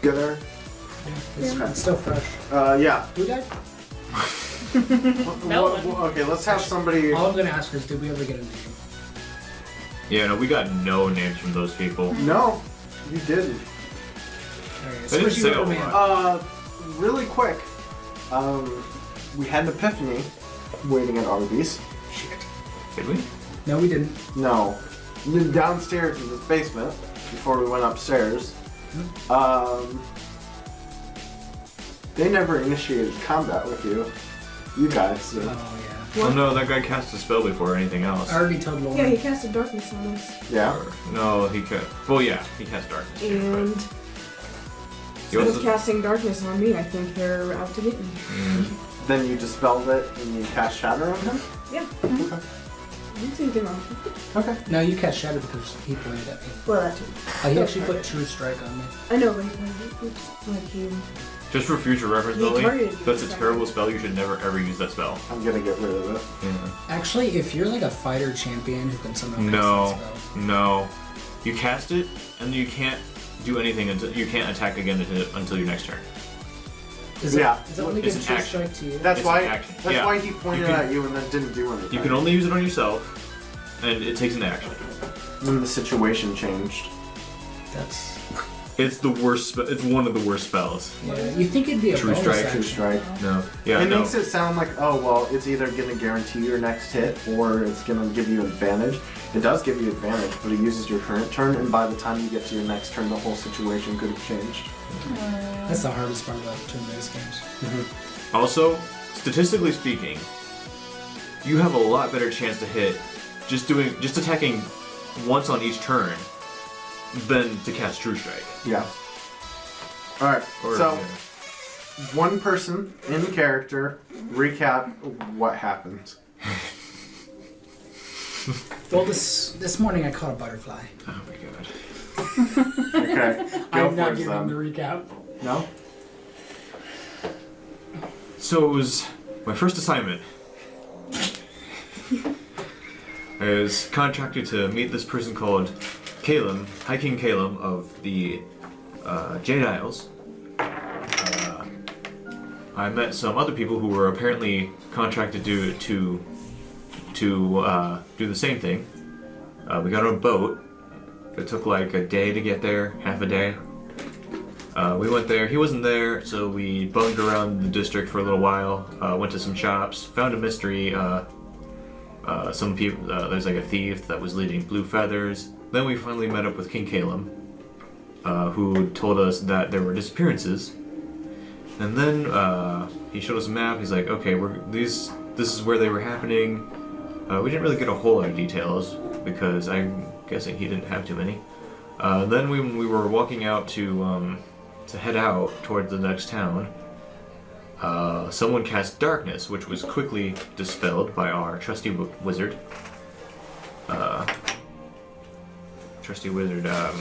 get her? It's still fresh. Yeah. Who died? No one. Okay, let's have somebody. All I'm gonna ask is, did we ever get a name? Yeah, no, we got no names from those people. No, you didn't. Alright, They didn't say a man. lot. Really quick. We had an epiphany waiting at Arby's. Shit. Did we? No, we didn't. No. Downstairs in this basement before we went upstairs. They never initiated combat with you. You guys. So. Oh, yeah. Oh no, that guy cast a spell before anything else. I already told Lauren. Yeah, he casted darkness on us. Yeah. No, he cast. Well, yeah, he cast darkness. And He instead also- of casting darkness on me, I think they're out to get me. Then you dispelled it and you cast Shatter on him? Yeah. Okay. I didn't see anything wrong with it. Okay. No, you cast Shadow because he pointed at me. Well, that too. He actually put True Strike on me. I know, like he... Just for future reference, He Lily, targeted you that's a with that. terrible spell. You should never ever use that spell. I'm gonna get rid of it. Yeah. Actually, if you're like a fighter champion who can somehow cast No, that spell. no. You cast it, and you can't do anything until you can't attack again until your next turn. Is it, Yeah. Is it only It's give an True action. Strike to you? That's It's why. an action. That's Yeah. why he pointed You can- at you and then didn't do anything. You can only use it on yourself, and it takes an action. Then the situation changed. That's... It's the worst. It's one of the worst spells. Yeah, you think it'd be a True bonus Strike, action. True strike. No. Yeah. It no. makes it sound like, oh well, it's either gonna guarantee your next hit or it's gonna give you advantage. It does give you advantage, but it uses your current turn, and by the time you get to your next turn, the whole situation could have changed. That's the hardest part about turn-based games. Also, statistically speaking, you have a lot better chance to hit just attacking once on each turn than to cast True Strike. Yeah. All right. Or, So, yeah. one person in character recap what happened. Well, this morning I caught a butterfly. Oh my god. Okay. Go I'm for not it, giving then. the recap. No. So it was my first assignment. I was contracted to meet this person called Calum, High King Calum of the Jade Isles. I met some other people who were apparently contracted to do the same thing. We got on a boat. It took like a day to get there, half a day. We went there. He wasn't there, so we bummed around the district for a little while. Went to some shops, found a mystery. Some people, there's like a thief that was leading blue feathers. Then we finally met up with King Calum, who told us that there were disappearances. And then he showed us a map. He's like, okay, this is where they were happening. We didn't really get a whole lot of details because I'm guessing he didn't have too many. Then when we were walking out to head out towards the next town, someone cast darkness, which was quickly dispelled by our trusty wizard. Trusty wizard, I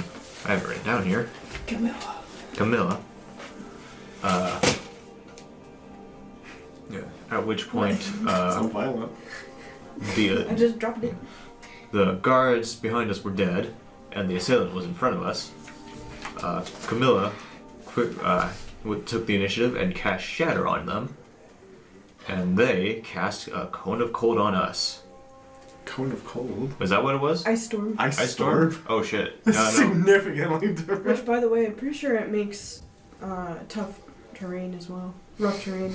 have it written down here. Camilla. Yeah. At which point, So violent. I just dropped it. the guards behind us were dead, and the assailant was in front of us. Camilla took the initiative and cast Shatter on them, and they cast a Cone of Cold on us. Cone of cold. Is that what it was? Ice storm. Ice storm. Oh shit. This No, is no. significantly different. Which, by the way, I'm pretty sure it makes tough terrain as well. Rough terrain.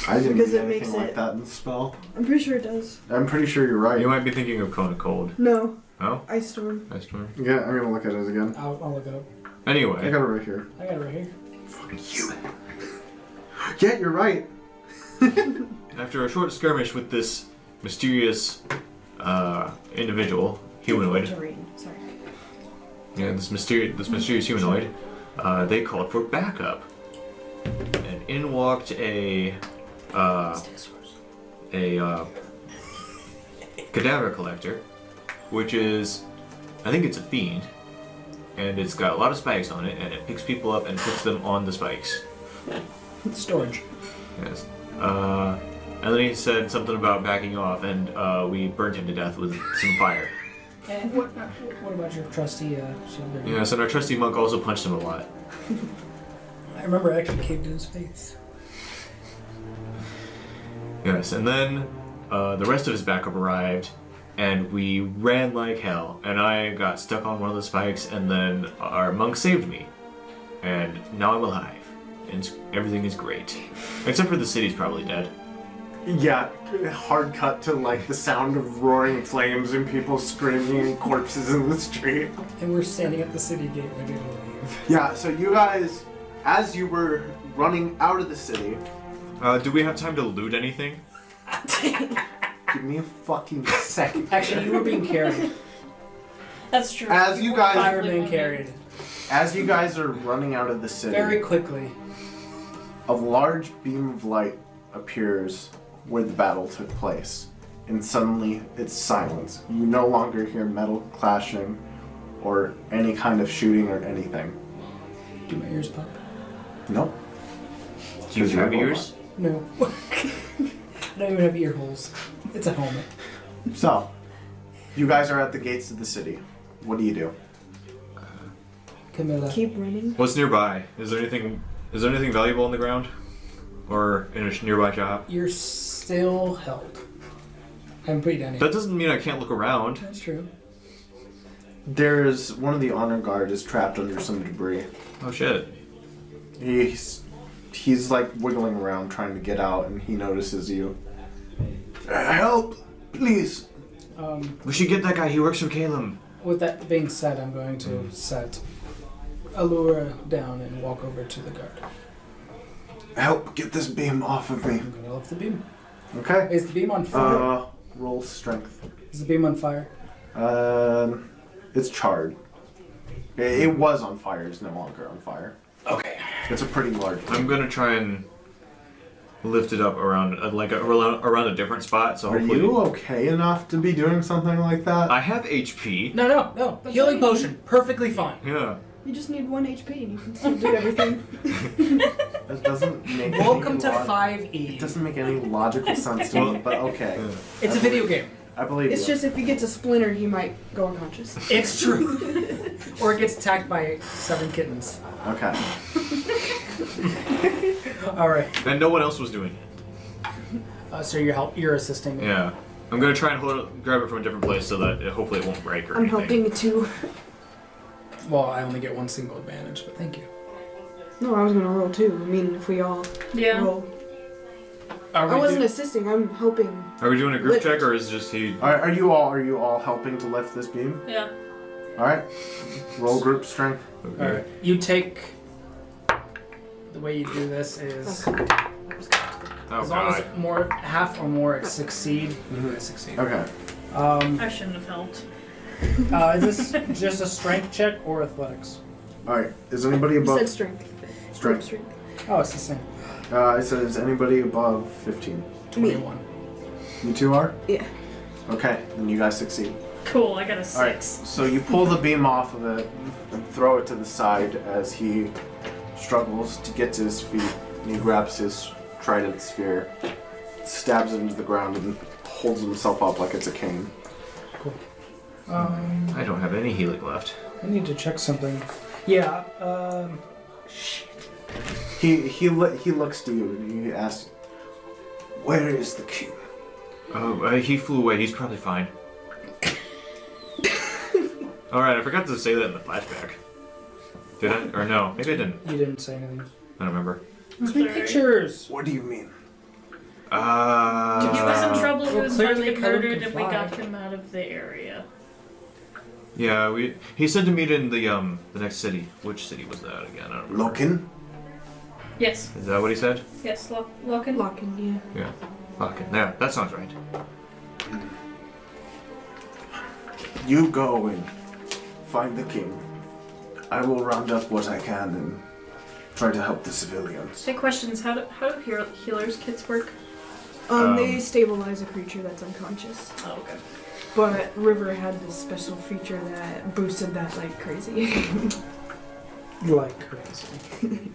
I didn't Because do it anything makes like it- that in the spell. I'm pretty sure it does. I'm pretty sure you're right. You might be thinking of Cone of Cold. No, Oh? ice storm. Ice storm. Yeah, I'm gonna look at it again. I'll look it up. I Anyway. got it right here. I got it right here. Fucking you. Yeah, you're right. After a short skirmish with this mysterious individual, humanoid, Terrain. Sorry. yeah, this mysterious humanoid, they called for backup, and in walked a cadaver collector, which is, I think it's a fiend, and it's got a lot of spikes on it, and it picks people up and puts them on the spikes. Storage. Yes. And then he said something about backing off, and we burned him to death with some fire. And what about your trusty shield? Yes, and our trusty monk also punched him a lot. I remember I actually caved in his face. Yes, and then the rest of his backup arrived, and we ran like hell. And I got stuck on one of the spikes, and then our monk saved me. And now I'm alive. And everything is great. Except for the city's probably dead. Yeah, hard cut to like the sound of roaring flames and people screaming and corpses in the street. And we're standing at the city gate ready to leave. Yeah, so you guys, as you were running out of the city, Do we have time to loot anything? give me a fucking second. Actually, you were being carried. That's true. As you guys, Fireman carried. as you guys are running out of the city, Very quickly. a large beam of light appears where the battle took place, and suddenly it's silence. You no longer hear metal clashing or any kind of shooting or anything. Do my ears pop? Nope. Do you have ears? No. I don't even have ear holes. It's a helmet. So, you guys are at the gates of the city. What do you do? Camilla. Keep running. What's nearby? Is there anything valuable on the ground? Or in a nearby shop? You're still held. I haven't put you down yet. That doesn't mean I can't look around. That's true. There's one of the honor guard is trapped under some debris. Oh shit. He's like wiggling around trying to get out, and he notices you. Help, please. We should get that guy. He works for Caleb. With that being said, I'm going to set Allura down and walk over to the guard. Help, get this beam off of me. I'm going to lift the beam. Okay. Is the beam on fire? Roll strength. Is the beam on fire? It's charred. It was on fire. It's no longer on fire. Okay. It's a pretty large one. I'm gonna try and lift it up around around a different spot. So Are hopefully. you okay enough to be doing something like that? I have HP. No. Healing potion. Perfectly fine. Yeah. You just need 1 HP and you can still do everything. That doesn't make Welcome any to It 5e. doesn't make any logical sense to me, but okay. Yeah. It's a video game. I believe It's you. just if he gets a splinter, he might go unconscious. It's true. Or it gets attacked by 7 kittens. Okay. Alright. And no one else was doing it. So you're assisting me. Yeah. I'm gonna try and grab it from a different place so that hopefully it won't break or I'm anything. helping too. Well, I only get 1 single advantage, but thank you. No, I was gonna roll too. I mean, if we all roll. I wasn't assisting. I'm helping. Are we doing a group Lift. check or is just he? Are you all helping to lift this beam? Yeah. All right. Roll group strength. Okay. Alright. You take... The way you do this is... Okay. Oh as long god. as more half or more succeed, you guys succeed. Okay. I shouldn't have helped. Is this just a strength check or athletics? All right. Is anybody You above said strength. strength? Oh, it's the same. I said, is anybody above 15? 21. You two are? Yeah. Okay. Then you guys succeed. Cool, I got a 6. All right. So you pull the beam off of it and throw it to the side as he struggles to get to his feet. And he grabs his trident sphere, stabs it into the ground, and holds himself up like it's a cane. Cool. I don't have any healing left. I need to check something. Yeah, He looks to you and he asks, "Where is the king?" Oh, he flew away. He's probably fine. Alright, I forgot to say that in the flashback. Did I? Or no, maybe I didn't. you didn't say anything. I don't remember. Let's make pictures! What do you mean? He was in trouble, he Well, was about to clearly get Cody murdered, can and we fly. got him out of the area. Yeah, he said to meet in the next city. Which city was that again? I don't remember. Loken? Yes, Is that what he said? yes, Locken. Locking, yeah. Yeah. Fucking yeah, that sounds right. You go and find the king. I will round up what I can and try to help the civilians. Hey, questions. How do healers kits work? They stabilize a creature that's unconscious. Oh, okay. But River had this special feature that boosted that like crazy. Like crazy.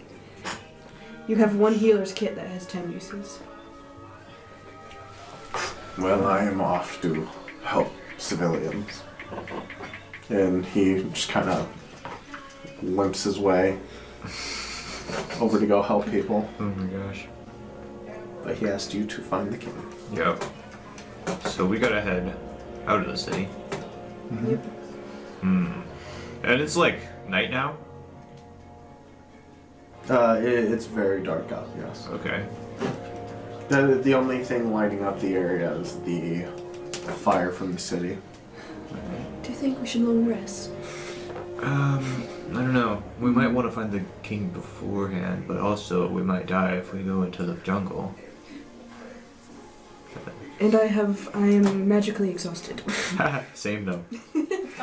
You have 1 healer's kit that has 10 uses. Well, I am off to help civilians. And he just kind of limps his way. over to go help people. Oh my gosh. But he asked you to find the king. Yep. So we gotta head out of the city. Yep. And it's like night now? It's very dark out, yes. Okay. The only thing lighting up the area is the fire from the city. Do you think we should long rest? I don't know. We might want to find the king beforehand, but also we might die if we go into the jungle. And I am magically exhausted. Same though.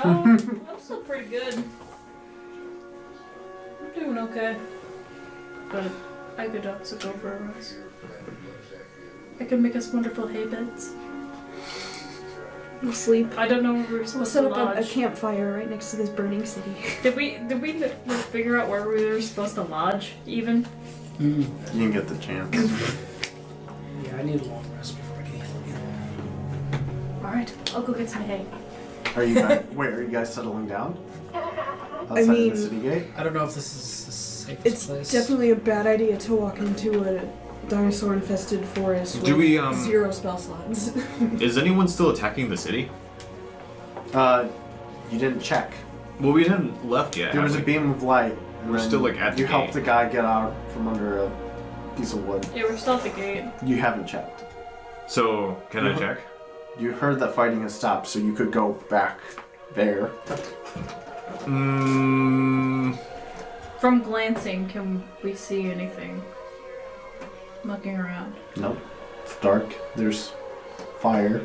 I'm still pretty good. I'm doing okay. But I could also go for a rest. I could make us wonderful hay beds. We'll sleep. I don't know where we're We'll supposed set to up lodge. a campfire right next to this burning city. Did we figure out where we were supposed to lodge even? You can get the chance. Yeah, I need a long rest before I can eat again. Alright, I'll go get some hay. Are you guys, wait, are you guys settling down? Outside mean- of the city gate? I don't know if this is the safest It's place. definitely a bad idea to walk into a dinosaur-infested forest Do with we, 0 spell slots. Is anyone still attacking the city? You didn't check. Well, we haven't left yet. There was a have we? beam of light. And We're then still, like, at the You helped gate. the guy get out from under a piece of wood. Yeah, we're still at the gate. You haven't checked. So, can I check? You heard that fighting has stopped, so you could go back there. From glancing, can we see anything? Looking around. Nope. It's dark. There's fire.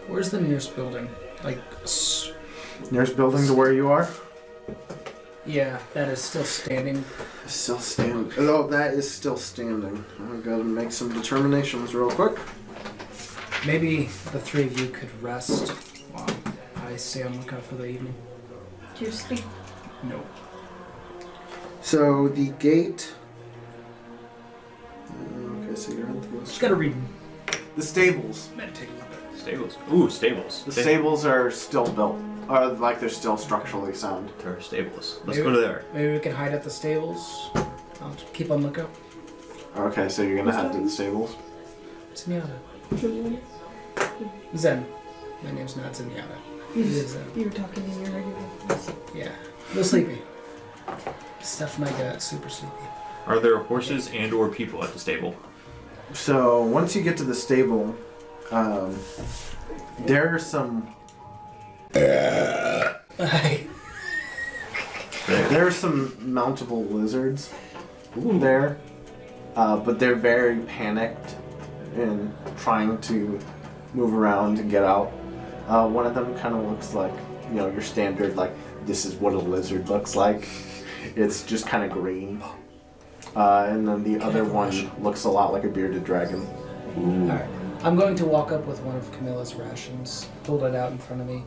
Where's the nearest building? Like, Nearest building to where you are? yeah, that is still standing. Still standing. Oh, that is still standing. I gotta make some determinations real quick. Maybe the three of you could rest while I stay on lookout for the evening. Do you sleep? No. So the gate. Okay, so you're on the Just gotta read. The stables. Meditate a little bit. Stables. Ooh, stables. The stables are still built. Like they're still structurally sound. There are stables. Let's Maybe- go to there. Maybe we can hide at the stables. I'll just keep on lookout. Okay, so you're gonna head to the stables. Zenyatta. Zen. My name's not Zenyatta. You It is Zen. were talking in your regular voice. Yeah. A little sleepy. Stuff my gut. Super sleepy. Are there horses and or people at the stable? So once you get to the stable, there are some. There are some mountable lizards there, but they're very panicked in trying to move around and get out. One of them kind of looks like, your standard, like, this is what a lizard looks like. It's just kind of green. And then the other one looks a lot like a bearded dragon. Alright. I'm going to walk up with one of Camilla's rations, hold it out in front of me.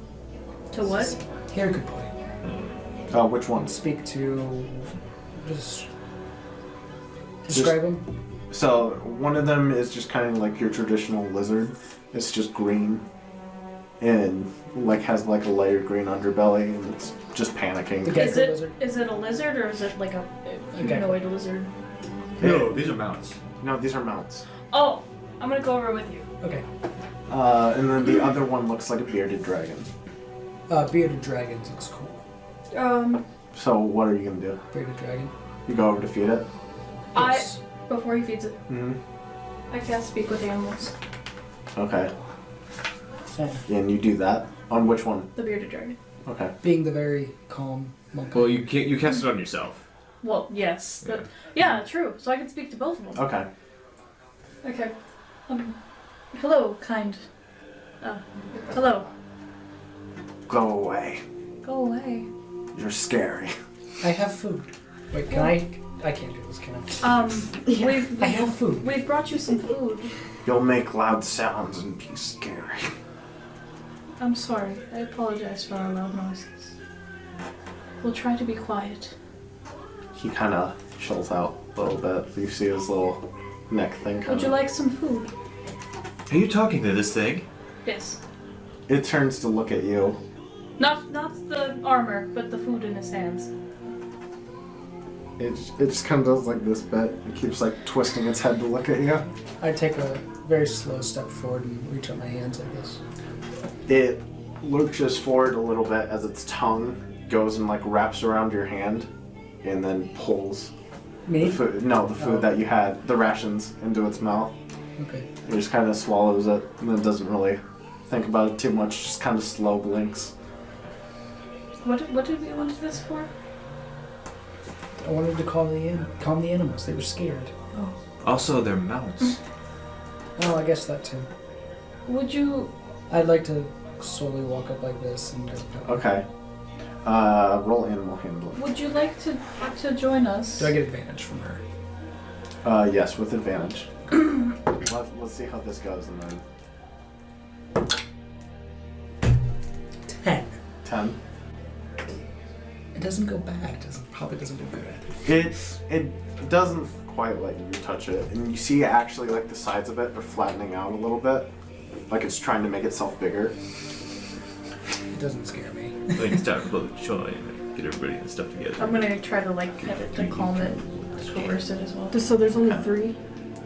To what? Here, good boy. Which one? Speak to. Just. Describe him. So one of them is just kind of like your traditional lizard. It's just green, and has like a layered green underbelly, and it's just panicking. The gecko Is it lizard. is it a lizard or is it like a humanoid lizard? No, these are mounts. No, these are mounts. Oh, I'm gonna go over with you. Okay. And then the other one looks like a bearded dragon. Bearded dragons looks cool. So what are you gonna do? Bearded dragon. You go over to feed it? Yes. Before he feeds it, Mm-hmm. I cast speak with animals. Okay. Yeah. And you do that? On which one? The bearded dragon. Okay. Being the very calm monk. Well, you cast it on yourself. Well, yes. Yeah, true. So I can speak to both of them. Okay. Okay. Hello, kind. Hello. Go away. Go away. You're scary. I have food. Wait, can I can't do this, can I? We've I have food. We've brought you some food. You'll make loud sounds and be scary. I'm sorry. I apologize for our loud noises. We'll try to be quiet. He kind of chills out a little bit. You see his little neck thing kind Would of. you like some food? Are you talking to this thing? Yes. It turns to look at you. Not the armor, but the food in his hands. It just kind of does like this bit. It keeps like twisting its head to look at you. I take a very slow step forward and reach out my hands like this. It lurches forward a little bit as its tongue goes and like wraps around your hand, and then pulls Me? the food. No, the food that you had, the rations, into its mouth. Okay. It just kind of swallows it, and then doesn't really think about it too much. Just kind of slow blinks. What did we want this for? I wanted to calm the animals. They were scared. Oh. Also, they're mounts. Oh, I guess that too. Would you? I'd like to slowly walk up like this and go. Okay. Roll animal handling. Would you like to join us? Do I get advantage from her? Yes, with advantage. Let's see how this goes, and then 10. 10. It doesn't go bad. Probably doesn't do good. It doesn't quite let you touch it, and you see actually like the sides of it are flattening out a little bit, like it's trying to make itself bigger. It doesn't scare me. Like it's time to join and get everybody and stuff together. I'm gonna try to like pet it to calm it, coerce it as well. So there's only 3?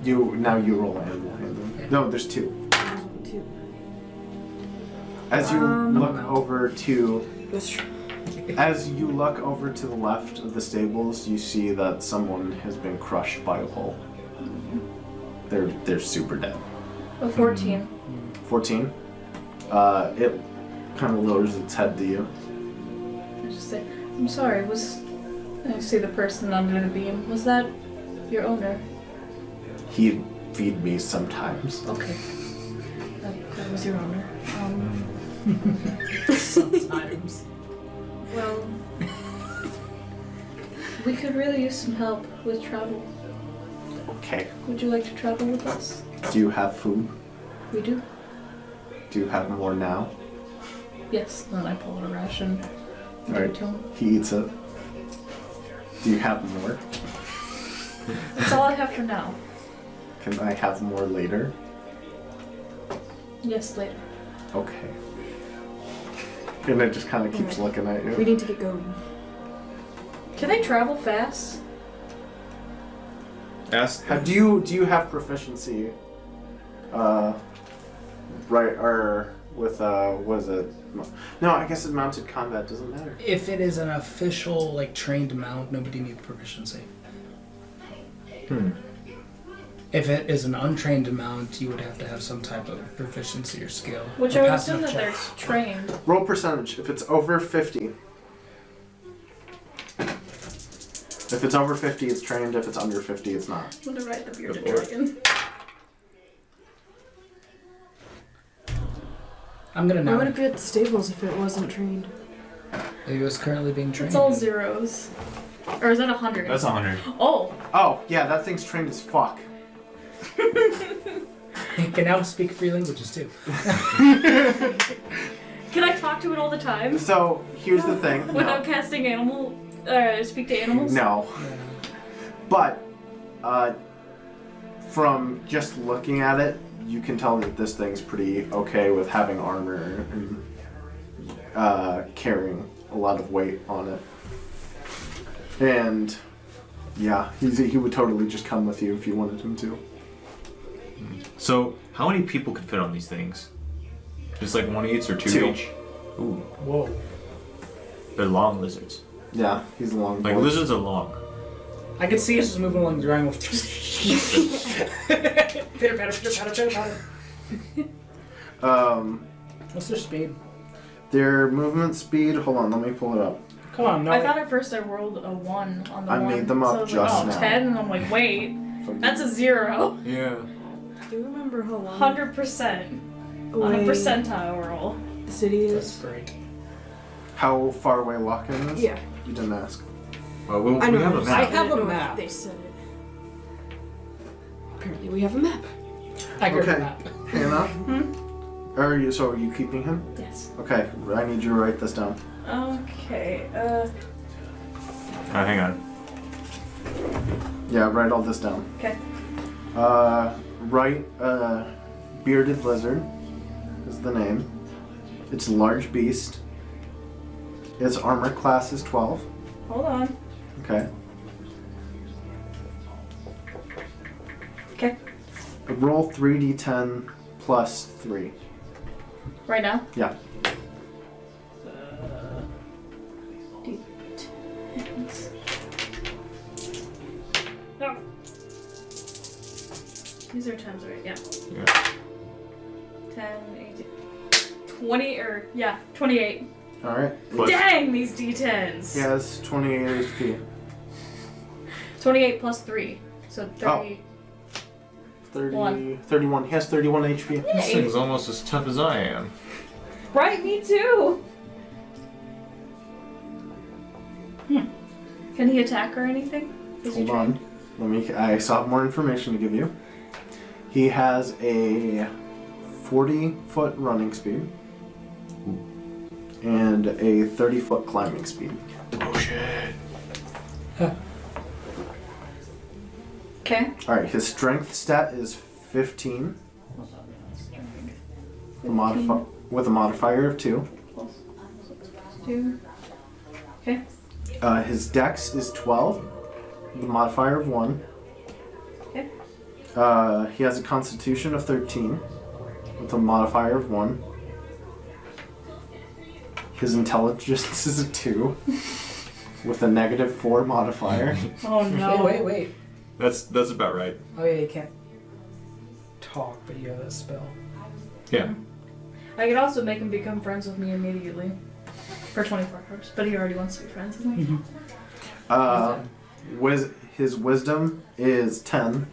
You roll animal handling. No, there's 2. 2. As you look over to That's true. As you look over to the left of the stables, you see that someone has been crushed by a pole. They're super dead. A 14. 14. It kind of lowers its head to you. I just say, I'm sorry. I see the person under the beam. Was that your owner? He'd feed me sometimes. Okay. That was your owner. Sometimes. Well, we could really use some help with travel. Okay. Would you like to travel with us? Do you have food? We do. Do you have more now? Yes. Then I pull out a ration. And give it to him. He eats it. Do you have more? That's all I have for now. Can I have more later? Yes, later. Okay. And it just kind of keeps looking at We you. need to get going. Can I travel fast? Ask. Do you have proficiency? Right, or with what is it? No, I guess in mounted combat doesn't matter. If it is an official, like, trained mount, nobody needs proficiency. If it is an untrained mount, you would have to have some type of proficiency or skill. Which or I would pass assume enough that they're checks. trained. Roll percentage. If it's over 50. If it's over 50, it's trained. If it's under 50, it's not. I'm gonna ride the bearded Good boy. dragon. I'm gonna Why know. would it be at the stables if it wasn't trained? It was currently being trained. It's all zeros. Or is that 100? That's 100. Oh! Oh, yeah, that thing's trained as fuck. It can now speak 3 languages too. Can I talk to it all the time? So, here's the thing. Without casting speak to animals? No. But, from just looking at it, you can tell that this thing's pretty okay with having armor and carrying a lot of weight on it. And, yeah, he would totally just come with you if you wanted him to. So, how many people could fit on these things? Just like one each or two 2. each? Ooh. Whoa. They're long lizards. Yeah, he's a long Like, boy. lizards are long. I can see us just moving along the ground with pitter patter. What's their speed? Their movement speed, hold on, let me pull it up. Come on, no. I thought at first I rolled a 1 on the I 1. made them so up I was just like, now. 10, and I'm like, wait, that's a 0. Yeah. Do you remember how long 100% on a away percentile roll. the city That's is? great. How far away Lock-in is? Yeah. You didn't ask. Well, we I know. have a I map. have a didn't know if map. They said it. Apparently we have a map. I got Okay. the map. Hannah? Are you keeping him? Yes. Okay, I need you to write this down. Okay, Hang on. Yeah, write all this down. okay. Write, bearded lizard is the name. It's a large beast. Its armor class is 12. Hold on. Okay. Roll 3d10 plus 3. Right now? Yeah. D10s. No. These are times, right? Yeah. 10, 18, 20, 28. Alright. Dang, these D10s! He has 28 HP. 28 plus 3. So 30. 31. He has 31 HP. This thing's almost as tough as I am. Right, me too! Can he attack or anything? Hold on. I still have more information to give you. He has a 40-foot running speed. And a 30-foot climbing speed. Oh shit. Okay. Alright, his strength stat is 15. With a modifier of 2. Plus 2. Okay. His dex is 12. With a modifier of 1. Okay. He has a constitution of 13. With a modifier of 1. His intelligence is a 2. With a -4 modifier. Oh no. Wait. That's about right. Oh yeah, you can't talk, but you have a spell. Yeah. I could also make him become friends with me immediately. For 24 hours. But he already wants to be friends with me. His wisdom is 10.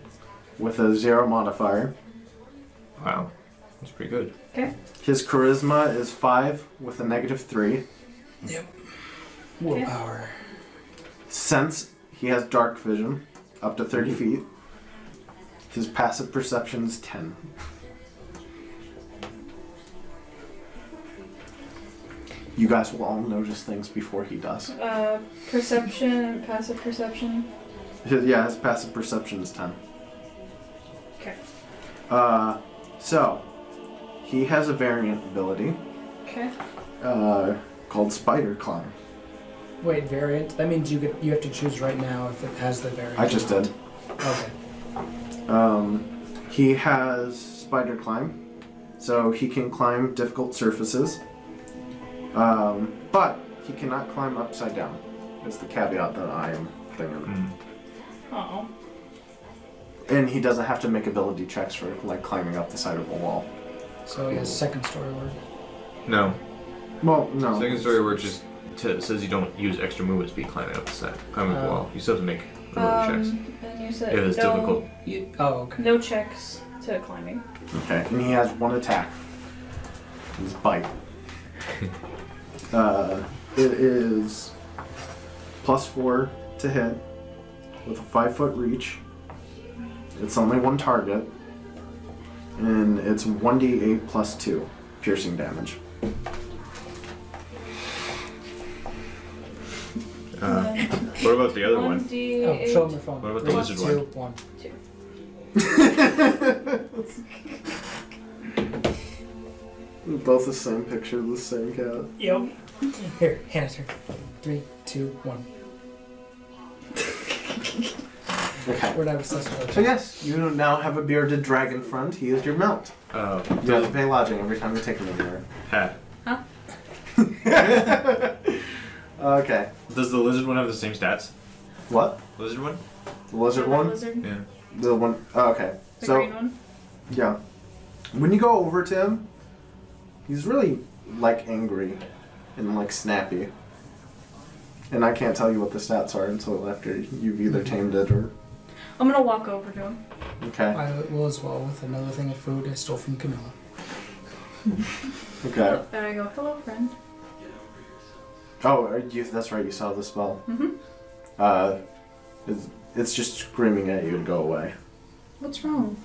With a 0 modifier. Wow. That's pretty good. Okay. His charisma is 5 with a -3. Yep. Willpower. Sense, he has dark vision, up to 30 feet. His passive perception is 10. You guys will all notice things before he does. Perception, passive perception. His passive perception is 10. Okay. So, he has a variant ability. Okay. Called Spider Climb. Wait, variant? That means you have to choose right now if it has the variant. I just did. Okay. He has Spider Climb, so he can climb difficult surfaces. But he cannot climb upside down. Is the caveat that I am thinking. Oh. And he doesn't have to make ability checks for like climbing up the side of a wall. So he has second story word. No. Well, no. Second story word just says you don't use extra movement speed climbing up the side, climbing the wall. You still have to make ability checks. And you said If it's no, difficult. Okay. No checks to climbing. Okay, and he has 1 attack. His bite. It is +4 to hit with a 5-foot reach. It's only 1 target, and it's 1d8 plus 2 piercing damage. What about the other one? 1d8. Oh, show him the phone. What about the lizard 2, one? 2. Both the same picture of the same cat. Yep. Here, hand it to her. 3, 2, 1. Okay. We're not obsessed with So yes, you now have a bearded dragon friend. He is your mount. You have to pay lodging every time you take him anywhere. Huh. Okay. Does the lizard one have the same stats? What? Lizard one? The lizard one? Lizard? Yeah. The one. Oh, okay. The So green one? yeah, when you go over to him, he's really like angry and like snappy. And I can't tell you what the stats are until after you've either tamed it or. I'm gonna walk over to him. Okay. I will as well with another thing of food I stole from Camilla. Okay. And I go, hello, friend. Oh, that's right. You saw the spell. Mm-hmm. It's just screaming at you to go away. What's wrong?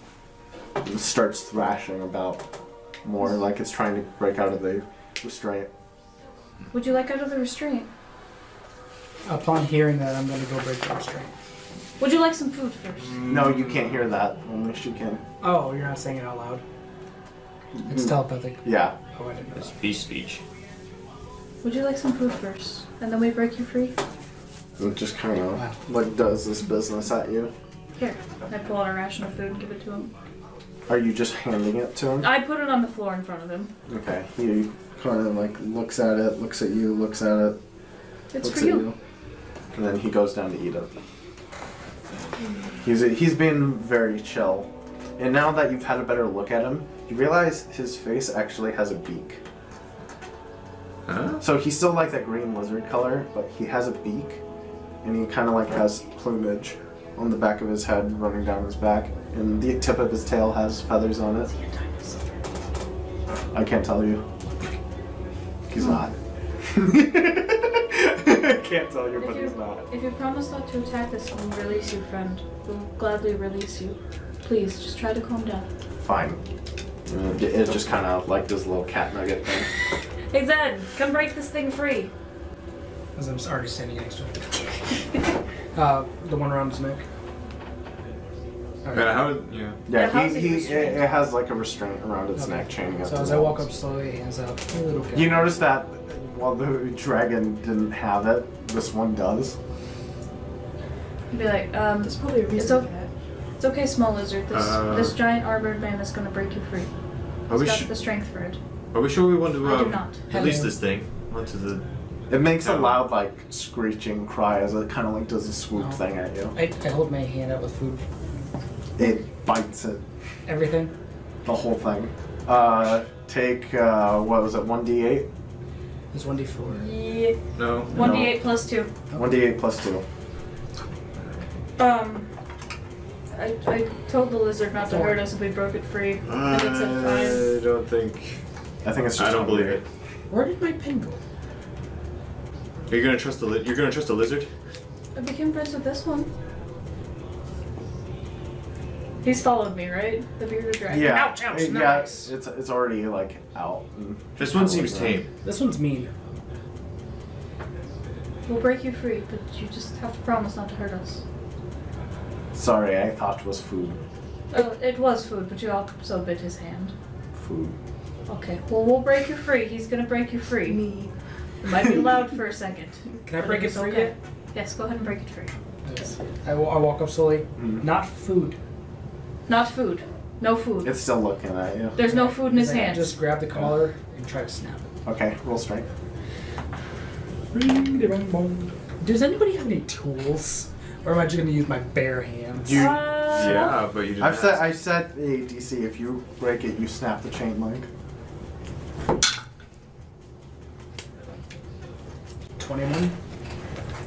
It starts thrashing about more, like it's trying to break out of the restraint. Would you like out of the restraint? Upon hearing that, I'm going to go break the restraint. Would you like some food first? No, you can't hear that. Only she can. Oh, you're not saying it out loud? It's telepathic. Yeah. Oh, I didn't know It's that. beast speech. Would you like some food first? And then we break you free? It just kind of like does this business at you. Here. I pull out a ration of food and give it to him. Are you just handing it to him? I put it on the floor in front of him. Okay. He kind of like looks at it, looks at you, looks at it. It's looks for at you. And then he goes down to eat it. He's been very chill. And now that you've had a better look at him, you realize his face actually has a beak. Huh? So he's still like that green lizard color, but he has a beak. And he kind of like has plumage on the back of his head running down his back. And the tip of his tail has feathers on it. I can't tell you. He's not. I can't tell you, but he's not. If you promise not to attack us, we'll release you, friend. We'll gladly release you. Please, just try to calm down. Fine. It just kind of like this little cat nugget thing. Hey Zed, come break this thing free. As I'm already standing next to him. The one around his neck. Okay, It has like a restraint around its neck, chaining it. So as I walk up slowly, hands out. Hey, little cat. You notice that while the dragon didn't have it, this one does. Be like, There's probably a reason for that. it's okay, small lizard. This giant armored man is gonna break you free. He's got the strength for it. Are we sure we want to I do not. release this thing onto the... It makes a loud like screeching cry as it kind of like does a swoop thing at you. I hold my hand out with food. It bites it. Everything? The whole thing. Take, what was it, 1d8? It's 1d4. Yeah. No. 1d8 plus 2. 1d8 plus 2. I told the lizard not to hurt us if we broke it free. And it said fine. I don't think... I think it's just I don't believe it. Where did my pen go? You're gonna trust the lizard? I became friends with this one. He's followed me, right? The bearded dragon. Yeah. Ouch, ouch, Yeah, nice. it's already like out. And This one seems tame. This one's mean. We'll break you free, but you just have to promise not to hurt us. Sorry, I thought it was food. It was food, but you also bit his hand. Food. Okay, well, we'll break you free. He's gonna break you free. Me. It might be loud for a second. Can I but break it it's free okay. yet? Yes, go ahead and break it free. Yes. I walk up slowly. Mhm. Not food. Not food. No food. It's still looking at you. There's no food in his I hands. just grab the collar and try to snap it. Okay, roll strength. Does anybody have any tools? Or am I just going to use my bare hands? Yeah, but you didn't I set a DC. If you break it, you snap the chain link. 21.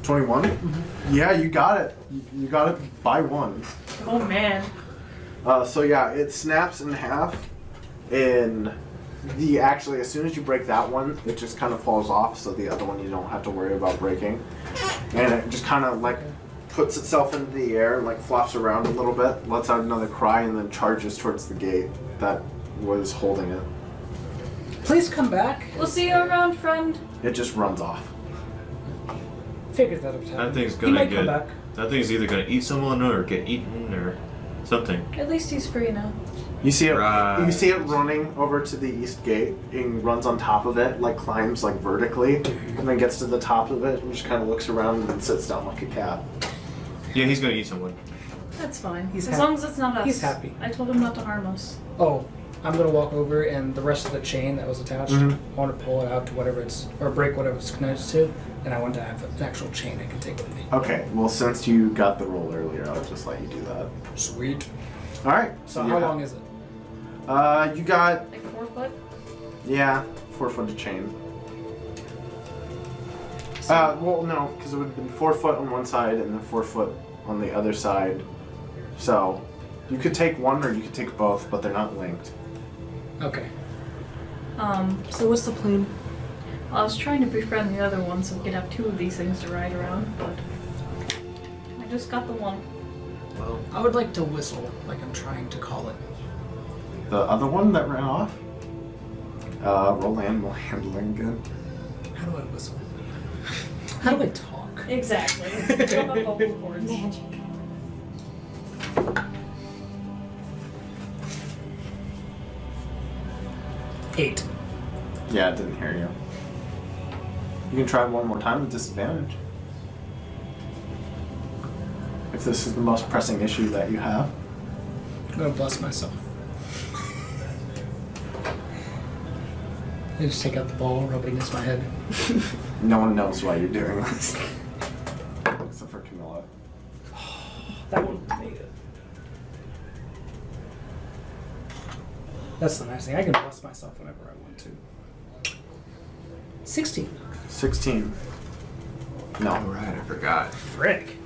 21? Mm-hmm. Yeah, you got it. You got it by 1. Oh man. So yeah, it snaps in half, and actually as soon as you break that one, it just kind of falls off. So the other one you don't have to worry about breaking, and it just kind of like puts itself into the air and like flops around a little bit, lets out another cry, and then charges towards the gate that was holding it. Please come back. We'll see you around, friend. It just runs off. Figured that out. That thing's He gonna might come get... back. That thing's either gonna eat someone or get eaten or something. At least he's free now. You see it. Right. You see it running over to the east gate and runs on top of it, like climbs like vertically, and then gets to the top of it and just kind of looks around and then sits down like a cat. Yeah, he's gonna eat someone. That's fine. He's as happy. long as it's not us. He's happy. I told him not to harm us. Oh, I'm going to walk over and the rest of the chain that was attached, Mhm. I want to pull it out to whatever it's, or break whatever it's connected to, and I want to have an actual chain I can take with me. Okay, well since you got the roll earlier, I'll just let you do that. Sweet. All right. So how long is it? You got Like 4 foot? 4-foot chain. Well no, because it would have been 4 foot on one side and then 4 foot on the other side. So you could take one or you could take both, but they're not linked. Okay. So what's the plan? I was trying to befriend the other one so we could have 2 of these things to ride around, but I just got the one. Well, I would like to whistle, like I'm trying to call it. The other one that ran off? Roll animal handling again. How do I whistle? How do I talk? Exactly. We don't have vocal cords. Magic. Eight. Yeah, it didn't hear you. You can try one more time with disadvantage. If this is the most pressing issue that you have. I'm gonna bless myself. I just take out the ball, rub it against my head. No one knows why you're doing this. Except for Camilla. That one made it. That's the nice thing. I can bless myself whenever I want to. 16. 16. No. Alright, I forgot. Frick.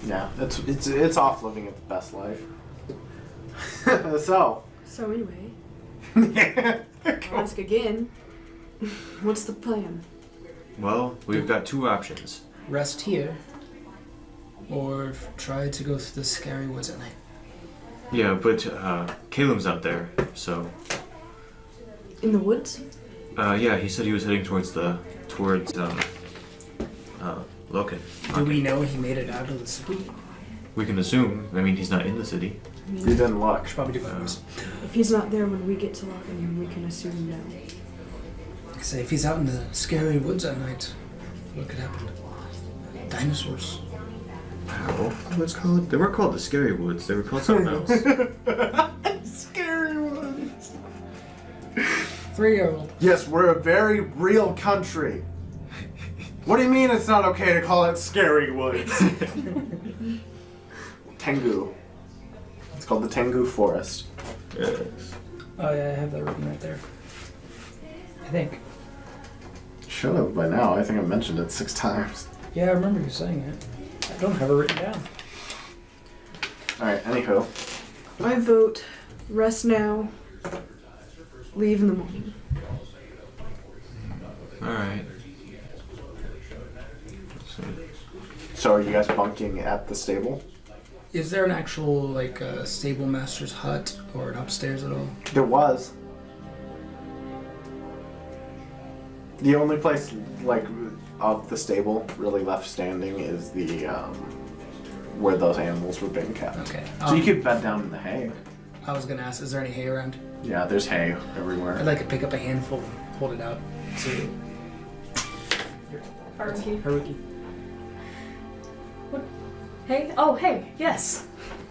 Yeah, it's off living its best life. So anyway, I'll ask again. What's the plan? Well, we've got two options. Rest here, or try to go through the scary woods at night. Yeah, but Caleb's out there, so... In the woods? Yeah, he said he was heading towards Loken. Do we know he made it out of the city? We can assume. I mean, he's not in the city. you didn't look. Should probably do that. If he's not there when we get to Locken, we can assume no. Say if he's out in the scary woods at night, what could happen? Dinosaurs. Oh, let's call it. They weren't called the Scary Woods. They were called something else. Scary ones. 3-year-old. Yes, we're a very real country. What do you mean it's not okay to call it Scary Woods? Tengu. It's called the Tengu Forest. Yes. Oh yeah, I have that written right there. I think. Should have by now. I think I mentioned it 6 times. Yeah, I remember you saying it. I don't have it written down. Alright, anywho. I vote rest now, leave in the morning. Alright. So are you guys bunking at the stable? Is there an actual like stable master's hut or an upstairs at all? There was. The only place like of the stable really left standing is the where those animals were being kept. Okay. So you could bed down in the hay. I was gonna ask, is there any hay around? Yeah, there's hay everywhere. I'd like to pick up a handful and hold it out to Haruki. What? Hey? Oh, hey. Yes.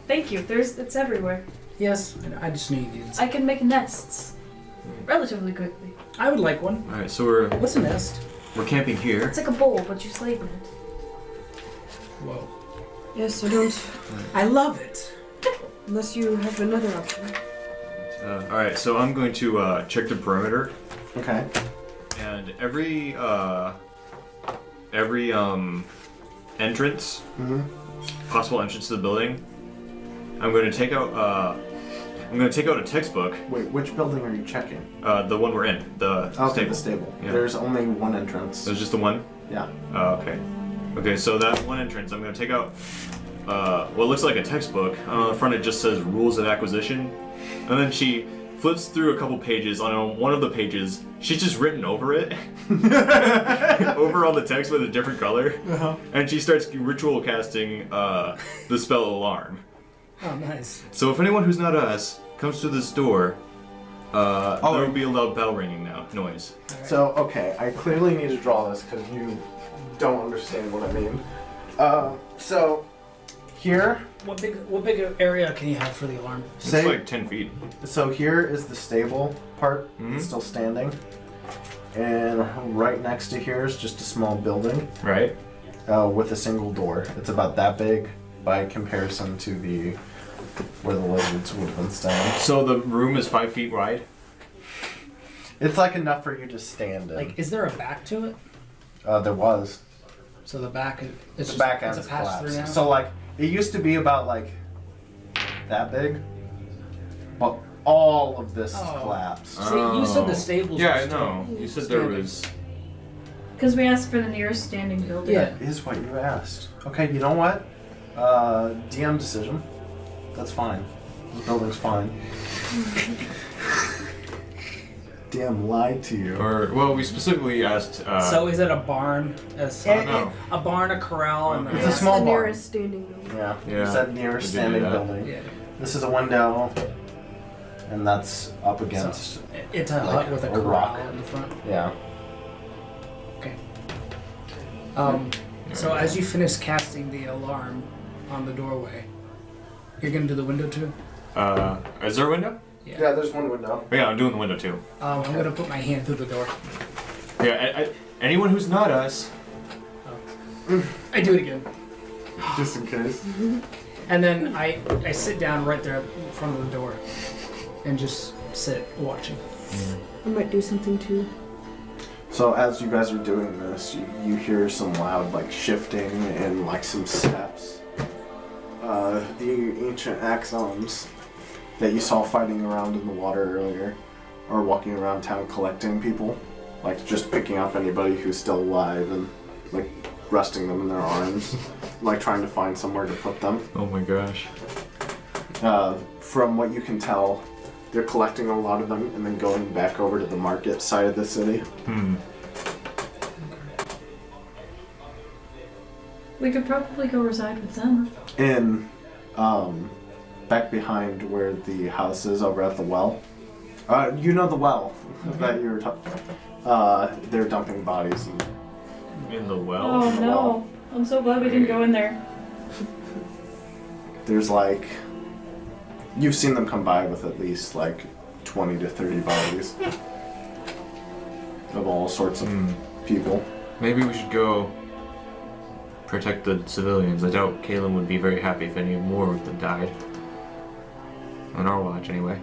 Thank you. It's everywhere. Yes, I just knew you needed some. I can make nests relatively quickly. I would like one. Alright, so What's a nest? we're camping here. It's like a bowl, but you sleep in it. Whoa. Yes, I don't. I love it. Unless you have another option. Alright, so I'm going to check the perimeter, Okay. and every entrance, possible entrance to the building, I'm going to take out a textbook. Wait, which building are you checking? The one we're in, the Okay, stable. the stable. Yeah. There's only one entrance. There's just the one? Yeah. Oh, okay. Okay, so that one entrance, I'm going to take out what looks like a textbook. On the front it just says Rules of Acquisition. And then she flips through a couple pages. On one of the pages, she's just written over it. Over all the text with a different color. Uh-huh. And she starts ritual casting the spell Alarm. Oh, nice. So if anyone who's not us comes to this door, there will be a loud bell ringing now. Noise. Right. So, okay, I clearly need to draw this because you don't understand what I mean. So, here, What big area can you have for the alarm? It's Say- like 10 feet. so here is the stable part, it's still standing. And right next to here is just a small building Right? with a single door. It's about that big by comparison to where the lizards would have been staying. So the room is 5 feet wide? It's like enough for you to stand in. Like, is there a back to it? There was. So the back, it's The just back it's end's a pass through now. collapsed. So like, it used to be about like that big, but all of this is Oh. collapsed. See, you said the stables. Yeah, were I still know. You said there standing. was... Because we asked for the nearest standing building. Yeah. That is what you asked. Okay, you know what? DM decision. That's fine. This building's fine. DM lied to you. Well, we specifically asked... So is it a barn? no. A barn, a corral, and It's a That's small the barn. nearest standing building. Yeah. Yeah, You said nearest we did do standing that. building. yeah. This is a window, and that's up against. It's a Like hut with a a corral rock. in the front. Yeah. Okay. So as you finish casting the alarm on the doorway, you're gonna do the window too? Is there a window? Yeah, there's one window. Yeah, I'm doing the window too. I'm gonna put my hand through the door. Yeah, anyone who's not us. I do it again. Just in case. And then I sit down right there in front of the door and just sit watching. I might do something too. So as you guys are doing this, you hear some loud like shifting and like some steps. The ancient axons that you saw fighting around in the water earlier are walking around town collecting people, like just picking up anybody who's still alive and like resting them in their arms, like trying to find somewhere to put them. Oh my gosh. From what you can tell, they're collecting a lot of them and then going back over to the market side of the city. We could probably go reside with them. And back behind where the house is over at the well. You know the well that you were talking. They're dumping bodies In the well? Oh no. well. I'm so glad we didn't go in there. There's like, you've seen them come by with at least like 20 to 30 bodies of all sorts of people. Maybe we should go protect the civilians. I doubt Kalen would be very happy if any more of them died. On our watch, anyway.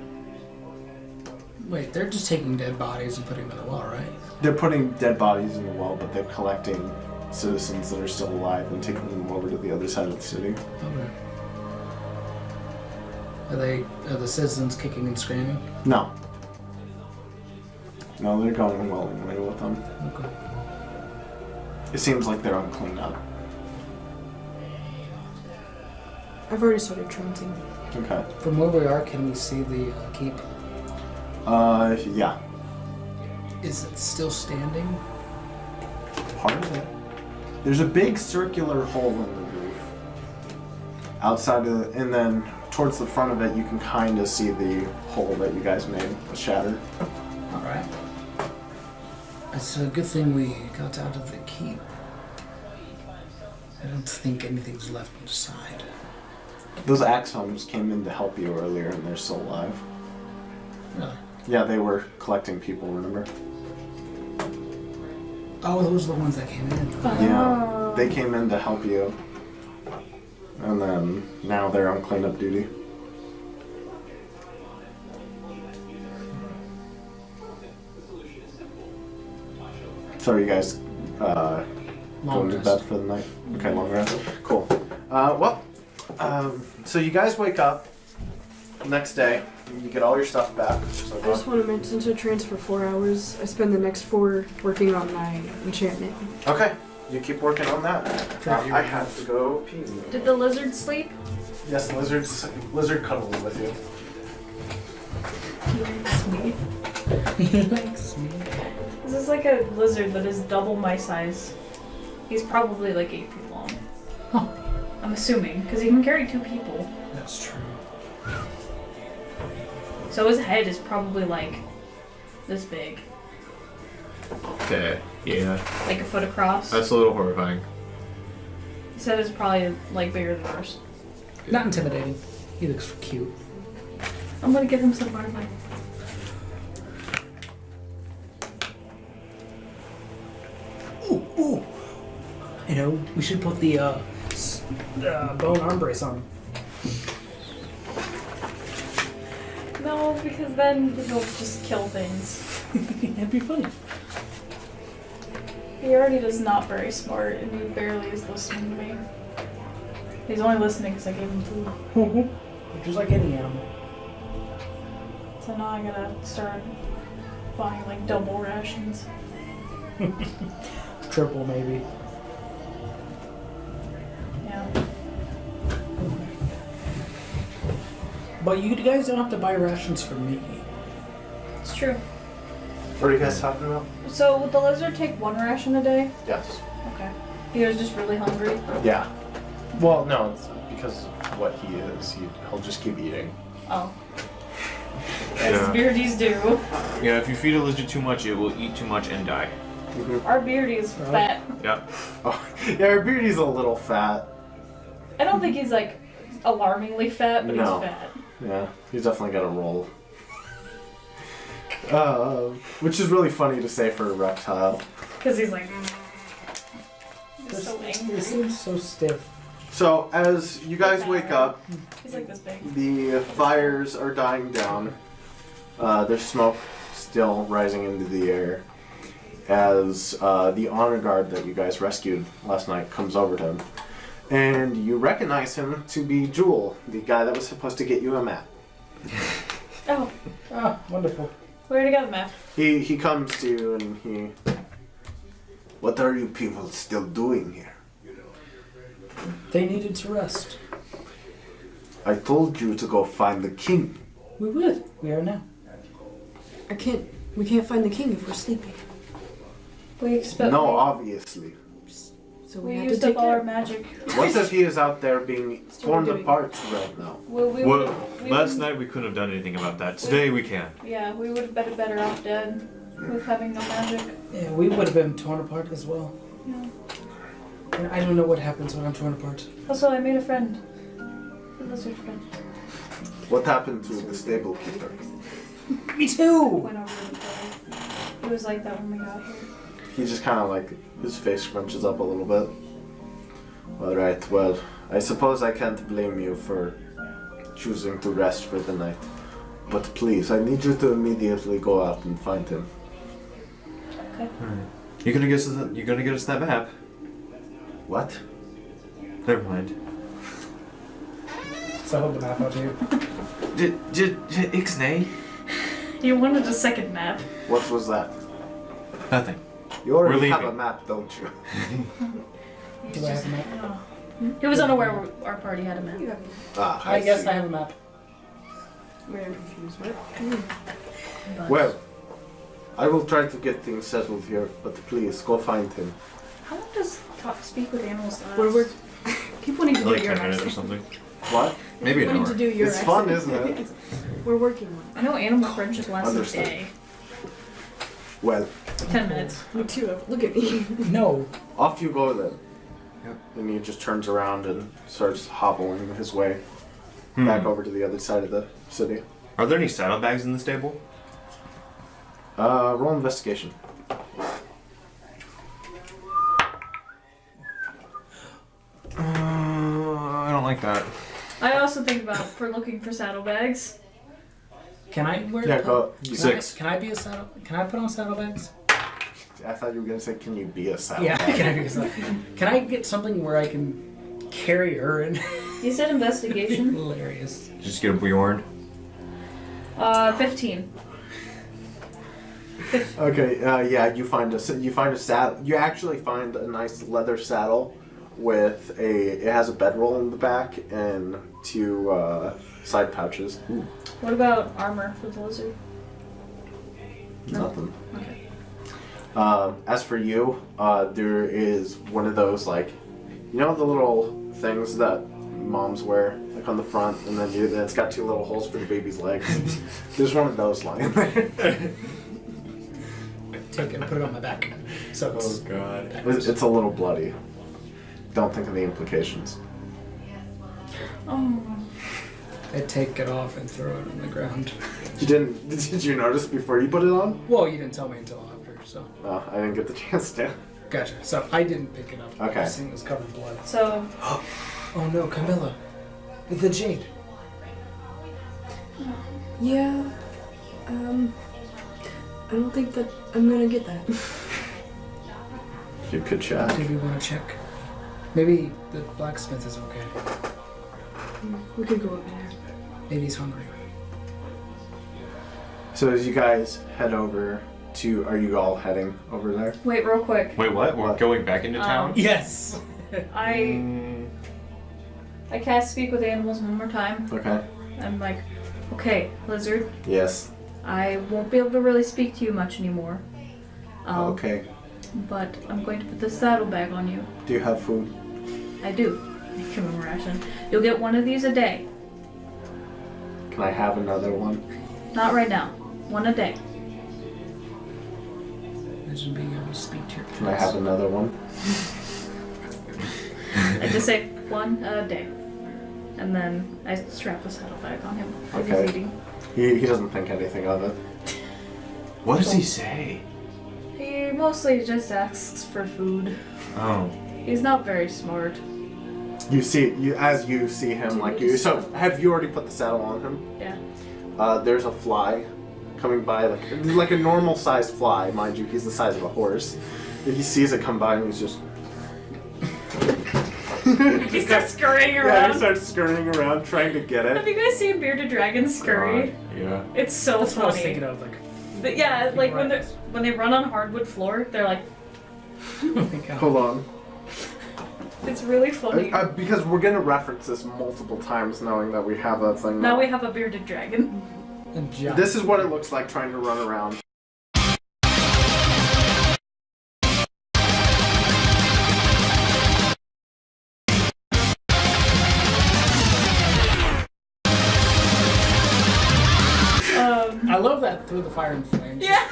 Wait, they're just taking dead bodies and putting them in the well, right? They're putting dead bodies in the well, but they're collecting citizens that are still alive and taking them over to the other side of the city. Okay. Are the citizens kicking and screaming? No. No, they're going willingly with them. Okay. It seems like they're on cleanup. I've already started trancing. Okay. From where we are, can we see the keep? Yeah. Is it still standing? Part of it. There's a big circular hole in the roof. Outside of and then towards the front of it, you can kind of see the hole that you guys made, the shatter. Alright. It's a good thing we got out of the keep. I don't think anything's left inside. Those axons came in to help you earlier, and they're still alive. Really? Yeah, they were collecting people, remember? Oh, those are the ones that came in. Yeah, they came in to help you. And then now they're on cleanup duty. So are you guys going to bed for the night? Okay, long rest. Cool. So you guys wake up next day. You get all your stuff back. So I just want to mention, since I trance for 4 hours, I spend the next 4 working on my enchantment. Okay, you keep working on that. I have to go pee. Did the lizard sleep? Yes, lizard cuddled with you. He likes me. This is like a lizard that is double my size. He's probably like 8 feet long. Huh. I'm assuming, because he can carry 2 people. That's true. So his head is probably like this big. Okay, yeah. Like a foot across. That's a little horrifying. His head is probably like bigger than ours. Not intimidating. He looks cute. I'm gonna give him some butterfly. Ooh. You know, we should put the bone arm brace on him. No, because then he'll just kill things. That'd be funny. He already is not very smart, and he barely is listening to me. He's only listening because I gave him food. Just like any animal. So now I gotta start buying like double rations. Triple, maybe. Yeah. But you guys don't have to buy rations for me. It's true. What are you guys talking about? So would the lizard take 1 ration a day? Yes. Okay. He was just really hungry. Yeah. Well, no, it's because of what he is. He'll just keep eating. Oh. As beardies do. Yeah, if you feed a lizard too much, it will eat too much and die. Our beardy is fat. Yeah. Oh, yeah, our beardy's a little fat. I don't think he's like alarmingly fat, but No. he's fat. Yeah, he's definitely got a roll. Which is really funny to say for a reptile. Because he's like... He's so angry. It seems so stiff. So, as you guys wake up, He's like this big. the fires are dying down. There's smoke still rising into the air as the honor guard that you guys rescued last night comes over to him. And you recognize him to be Jewel, the guy that was supposed to get you a map. Oh. Ah, wonderful. Where to go, the map? He comes to you and he... What are you people still doing here? They needed to rest. I told you to go find the king. We would. We are now. We can't find the king if we're sleeping. We expect... No, obviously. So We we have used to take up all our care. magic. What if he is out there being torn apart right now? Well, we Well, we last wouldn't- night we couldn't have done anything about that. Today we can. Yeah, we would have been better off dead with having no magic. Yeah, we would have been torn apart as well. Yeah. And I don't know what happens when I'm torn apart. Also, I made a friend. A lizard friend. What happened to the stable keeper? Me too! Went over to the party. It was like that when we got here. He just kind of like, his face scrunches up a little bit. Alright, well, I suppose I can't blame you for choosing to rest for the night. But please, I need you to immediately go out and find him. Okay. You're gonna get us that map. What? Never mind. So I hold the map out to you. Ixnay? You wanted a second map. What was that? Nothing. You already We're have a leaving. map, don't you? Do I have a map? Oh. He was unaware our party had a map. You have Ah, I guess see. I have a map. very confused. What? But Well, I will try to get things settled here, but please, go find him. how long does speak with animals last? We're people need to do Like your 10 minutes or accent. something. What? Maybe an People need to hour. do your It's accent. fun, isn't it? We're working on I know animal friendship lasts a Understood. day. Well, 10 minutes. it. Me too. Look at me. No. off you go then. Yep. And he just turns around and starts hobbling his way back over to the other side of the city. Are there any saddlebags in the stable? Roll investigation. I don't like that. I also think about for looking for saddlebags. Can I wear Yeah, go. Can Six. Can I be a saddle? Can I put on saddlebags? I thought you were gonna say, "Can you be a saddle?" Yeah. Can I be a saddle? Can I get something where I can carry her in? You said investigation. Hilarious. Just get a Bjorn. 15. Okay. Yeah. You find a saddle. You actually find a nice leather saddle with it has a bedroll in the back and two side pouches. What about armor for the lizard? No? Nothing. Okay. As for you, there is one of those, like, you know the little things that moms wear, like on the front, and then it's got two little holes for the baby's legs. There's one of those lying there. Take it and put it on my back. So it's God. It's a little bloody. Don't think of the implications. Oh. I take it off and throw it on the ground. You didn't? Did you notice before you put it on? Well, you didn't tell me until after, so. Oh, I didn't get the chance to. Gotcha. So I didn't pick it up. Okay. This thing was covered in blood. So, Oh no, Camilla. The jade. Yeah. I don't think that I'm gonna get that. You could check. Maybe we want to check. Maybe the blacksmith is okay. We could go over there. Maybe he's hungry. So as you guys head over to, are you all heading over there? wait, real quick. Wait, what? We're going back into town? Yes! I cast speak with animals one more time. Okay. I'm like, okay, lizard, Yes. I won't be able to really speak to you much anymore. Okay. But I'm going to put the saddlebag on you. Do you have food? I do. I give him a ration. You'll get one of these a day. Can I have another one? Not right now. One a day. Imagine being able to speak to your Can I have another one? I just say one a day. And then I strap the saddlebag on him as Okay. he's eating. He doesn't think anything of it. What does he say? He mostly just asks for food. Oh. He's not very smart. As you see him, so have you already put the saddle on him? Yeah. There's a fly coming by, like a normal sized fly, mind you. He's the size of a horse. And he sees it come by and he's just. He starts scurrying around. Yeah, he starts scurrying around trying to get it. Have you guys seen bearded dragons scurry? Yeah. It's so That's funny. what I was thinking of, But yeah, like when they run on hardwood floor, they're like. Oh my god. Hold on. It's really funny. Because we're gonna reference this multiple times, knowing that we have a thing. Now we have a bearded dragon. This is what it looks like trying to run around. I love that Through the Fire and Flames. Yeah.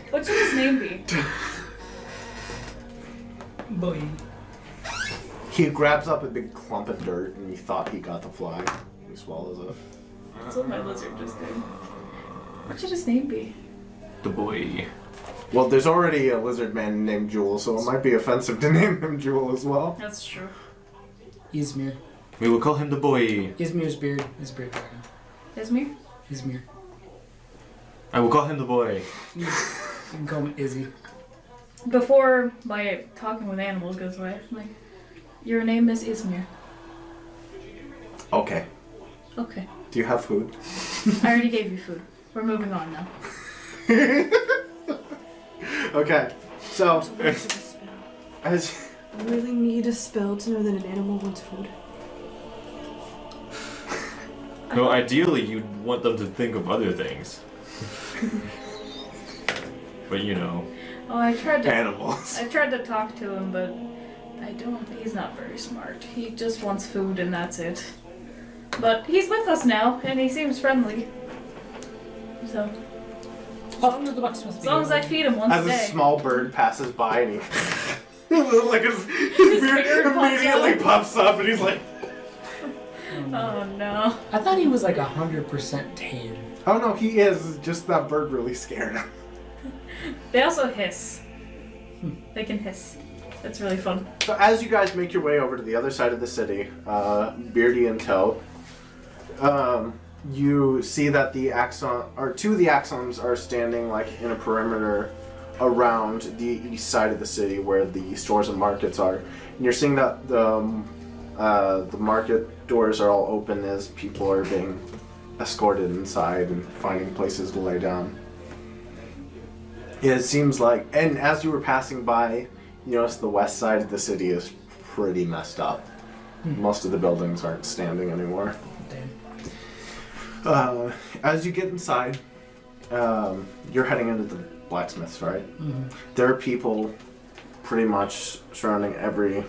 What should his name be? Boy. He grabs up a big clump of dirt and he thought he got the fly. He swallows it. That's what my lizard just did. What should his name be? The boy. Well, there's already a lizard man named Jewel, so it might be offensive to name him Jewel as well. That's true. Izmir. We will call him the boy. Izmir's beard. His beard dragon. Izmir? Izmir. I will call him the boy. You can call him Izzy. Before my talking with animals goes away, I'm like, your name is Izmir. Okay. Okay. Do you have food? I already gave you food. We're moving on now. Okay. So, as I really need a spell to know that an animal wants food. No, ideally you'd want them to think of other things. But you know. Oh, I tried to. Animals. I tried to talk to him, but I don't. He's not very smart. He just wants food, and that's it. But he's with us now, and he seems friendly. So. Off to the blacksmith. As long as I feed him once As a a day. small bird passes by and he like his beard beard pops immediately up. pops up and he's like, Oh no. I thought he was like 100% tame. oh no, he is. Just that bird really scared him. They also hiss. They can hiss. It's really fun. So as you guys make your way over to the other side of the city, Beardy in tow, you see that the axon, or two of the axons are standing like in a perimeter around the east side of the city where the stores and markets are. And you're seeing that the market doors are all open as people are being escorted inside and finding places to lay down. It seems like, and as you were passing by, you notice the west side of the city is pretty messed up. Most of the buildings aren't standing anymore. Damn. As you get inside, you're heading into the blacksmiths, right? Mm-hmm. There are people pretty much surrounding every...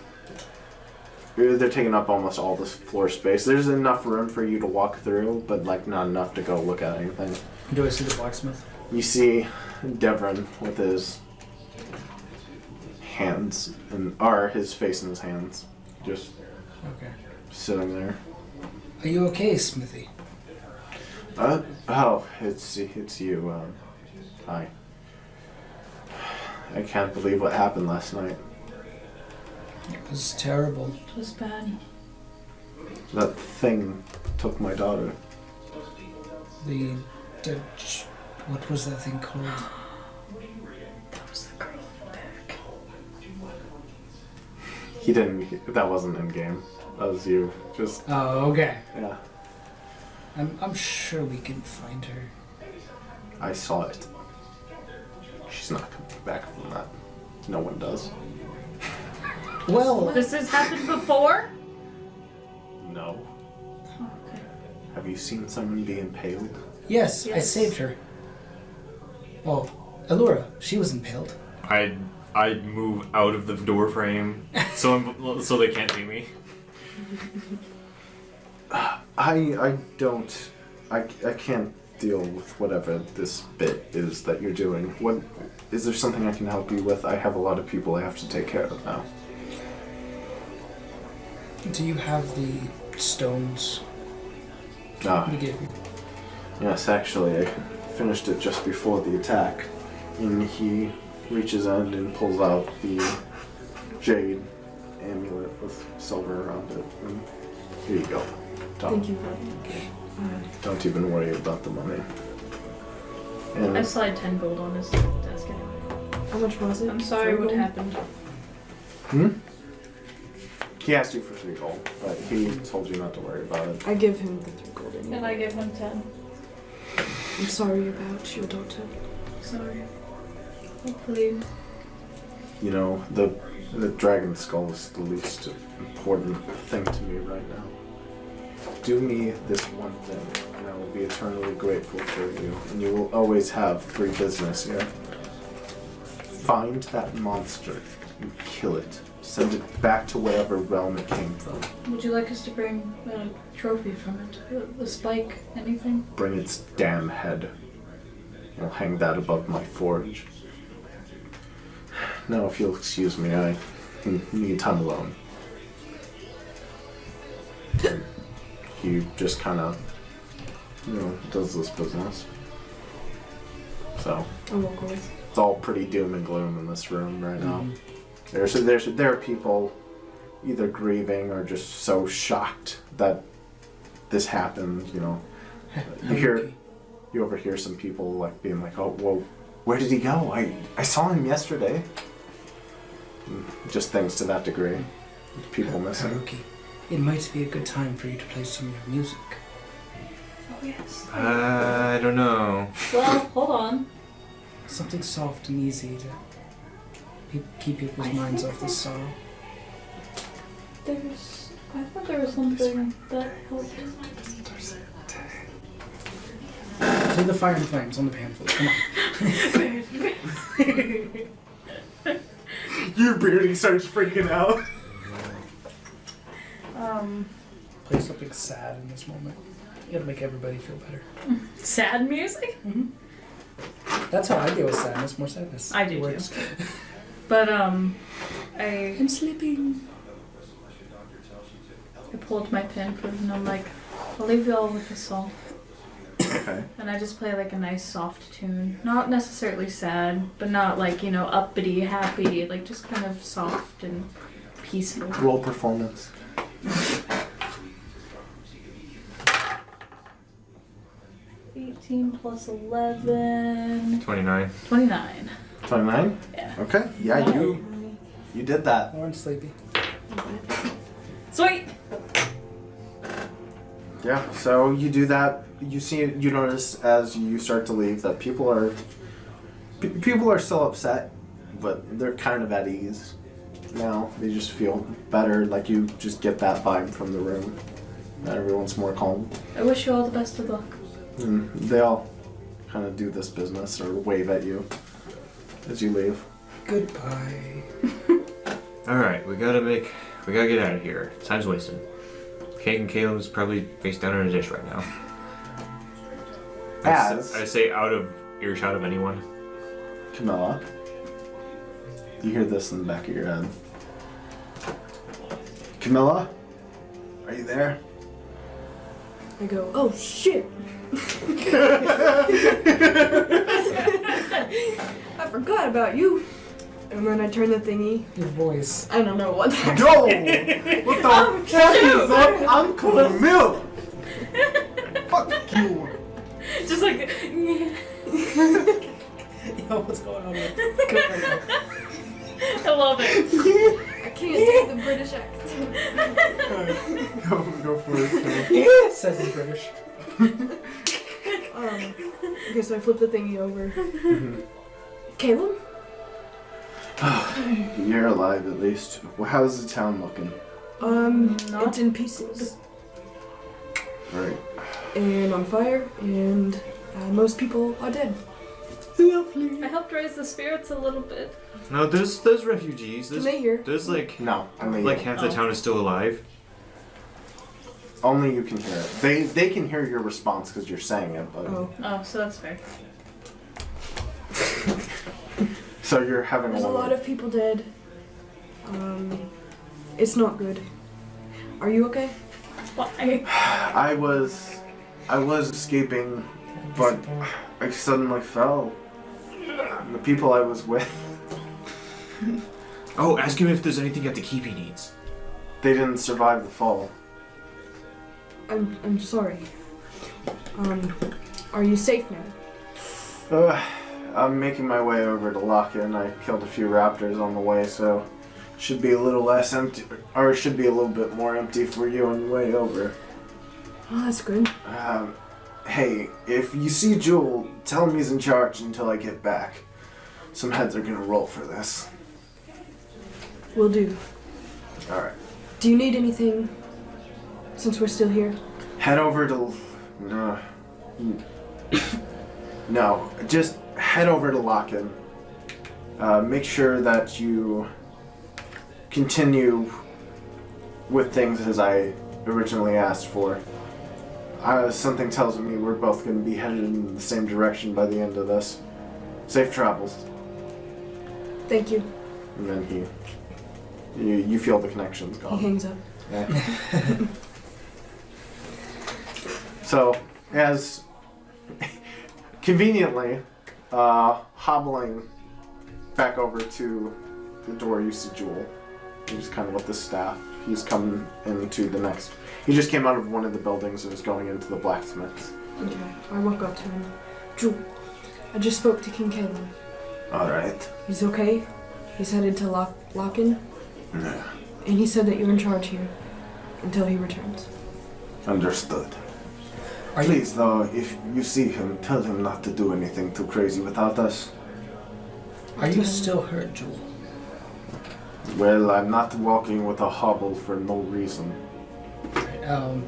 They're taking up almost all this floor space. There's enough room for you to walk through, but like not enough to go look at anything. Do I see the blacksmith? You see Devin with his hands, or his face in his hands, just Okay. sitting there. Are you okay, Smithy? Oh, it's you. Hi. I can't believe what happened last night. It was terrible. It was bad. That thing took my daughter. The what was that thing called? That was the girl in the back. He didn't. That wasn't in game. That was you. Just Oh, okay. yeah. I'm sure we can find her. I saw it. She's not coming back from that. No one does. Well, This has happened before? No. Oh, okay. Have you seen someone be impaled? yes, I Yes. saved her. Well, Allura, she was impaled. I'd move out of the door frame so they can't see me. I don't. I can't deal with whatever this bit is that you're doing. What is there something I can help you with? I have a lot of people I have to take care of now. Do you have the stones Ah, we gave you? yes, actually, I finished it just before the attack. And he reaches in and pulls out the jade amulet with silver around it. And here you go. Tom. Thank you for Don't even worry about the money. And I slide 10 gold on his desk anyway. How much was it? I'm sorry what happened. he asked you for 3 gold, but he told you not to worry about it. I give him the 3 gold anyway. And I give him 10. I'm sorry about your daughter. Sorry. Hopefully. You know, the dragon skull is the least important thing to me right now. Do me this one thing, and I will be eternally grateful for you, and you will always have free business here. Find that monster and kill it. Send it back to whatever realm it came from. Would you like us to bring a trophy from it? The spike? Anything? Bring its damn head. I'll hang that above my forge. Now, if you'll excuse me, I need time alone. He just kind of, does this business. So, I'll walk away. it's all pretty doom and gloom in this room right now. There are people either grieving or just so shocked that this happened. You overhear some people like being like, "Oh, well, where did he go? I saw him yesterday." Just things to that degree. People missing. Haruki, it might be a good time for you to play some of your music. Oh, yes. I don't know. Well, hold on. Something soft and easy to keep people's minds off the sorrow. I thought there was something that helped. Play the Fire and Flames on the pan flute. Come on. Your bearding starts freaking out. Play something sad in this moment. You gotta make everybody feel better. Sad music? That's how I deal with sadness. More sadness. I do It works. too. But I'm sleeping. I pulled my pin for and I'm like, I'll leave you all with a song. Okay. And I just play like a nice soft tune. Not necessarily sad, but not like, uppity, happy, like just kind of soft and peaceful. Roll performance. 18 plus 11. 29. 29. 29? Yeah. Okay. Yeah, you did that. Lauren's sleepy. Sweet! Yeah, so you do that. You notice as you start to leave that people are still upset, but they're kind of at ease now. They just feel better, like you just get that vibe from the room. That everyone's more calm. I wish you all the best of luck. And they all kind of do this business or wave at you as you leave. Goodbye. Alright, we gotta get out of here. Time's wasted. Kate and Caleb's probably face down in a dish right now. I say out of earshot of anyone. Camilla, you hear this in the back of your head. Camilla, are you there? I go, oh shit! I forgot about you. And then I turn the thingy. Your voice. I don't know what that Go! What the fuck is up, Uncle Camilla? Fuck you. Just like. Yo, what's going on with I love it. I can't do the British accent. Go for it. it? Says in British. Okay, so I flip the thingy over. Caleb? You're alive at least. Well, how's the town looking? It's in pieces. Right. And on fire, and most people are dead. Lovely. I helped raise the spirits a little bit. No, there's refugees. Can they hear? There's like No, only like you. half the town is still alive. Only you can hear it. They can hear your response because you're saying it, but Oh. Oh, so that's fair. so you're having There's a lot of people dead. It's not good. Are you okay? Why? I was escaping But I suddenly fell. And the people I was with, Oh, ask him if there's anything at the keep he needs. they didn't survive the fall. I'm sorry. Are you safe now? I'm making my way over to Lock-In. I killed a few raptors on the way, so should be a little less empty, or it should be a little bit more empty for you on the way over. Oh, that's good. Hey, if you see Jewel, tell him he's in charge until I get back. Some heads are gonna roll for this. Will do. Alright. Do you need anything since we're still here? Head over to... No, just head over to Lock-In. Make sure that you continue with things as I originally asked for. Something tells me we're both going to be headed in the same direction by the end of this. Safe travels. Thank you. And then you feel the connections gone. He hangs up. Yeah. So, as conveniently hobbling back over to the door, you see Jewel. He's kind of with the staff. He's coming into the next. He just came out of one of the buildings and is going into the blacksmith's. Okay. I walk up to him. Jewel, I just spoke to King Caleb. Alright. He's okay. He's headed to Lock-In. Yeah. And he said that you're in charge here until he returns. Understood. Are Please, though, if you see him, tell him not to do anything too crazy without us. Are you still hurt, Jewel? Well, I'm not walking with a hobble for no reason.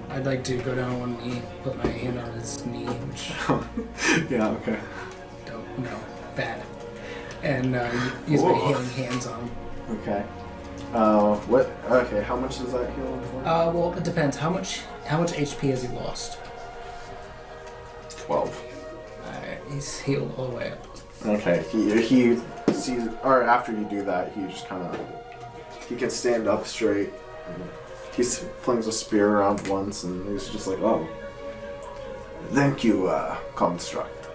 I'd like to go down on one knee, put my hand on his knee, which Yeah, okay. don't know, bad, and use my healing hands on him. Okay. What? Okay, how much does that heal him for? Well, it depends. How much HP has he lost? 12. Alright, he's healed all the way up. Okay, he sees, or after you do that, he just kind of, he can stand up straight. He flings a spear around once, and he's just like, oh. Thank you, Construct.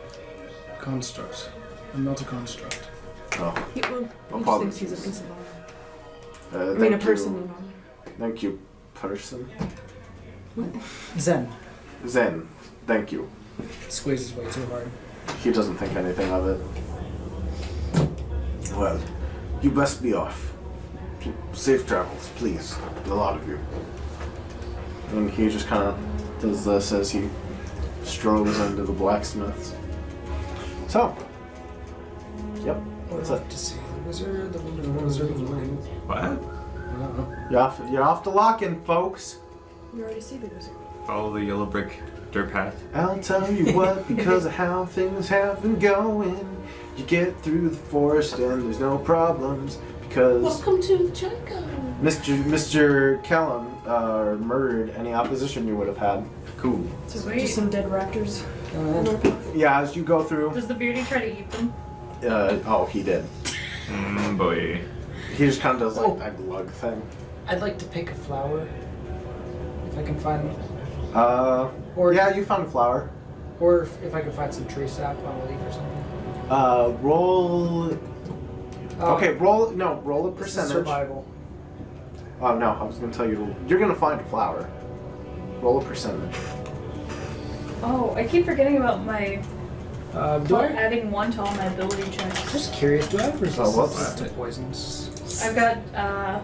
Construct. I'm not a construct. Oh, He just thinks he's a piece of armor. I mean, a person in armor. Thank you, person. Zen. Zen, thank you. Squeezes way too hard. He doesn't think anything of it. Well, you best be off. Safe travels, please. A lot of you. And he just kind of does this as he strolls into the blacksmith's. So, yep, that's it. To see the wizard, the wizard, the wizard. What? You're off to Lock-In, folks. You already see the wizard. Follow the yellow brick dirt path. I'll tell you what, because of how things have been going, you get through the forest and there's no problems, because Welcome to the jungle. Mr. Callum murdered any opposition you would have had. Cool. Sweet. Just some dead raptors. Yeah, as you go through, Does the beardy try to eat them? he did. Boy. He just kind of does like that glug thing. I'd like to pick a flower, if I can find one. Or yeah, you found a flower. Or if I can find some tree sap on a leaf or something. Roll. Okay, roll a This is percentage. survival. Oh no, I was gonna tell you, you're gonna find a flower. Roll a percentage. Oh, I keep forgetting about my Do I? adding 1 to all my ability checks. Just curious, do I have resistance what's to poisons? I've got I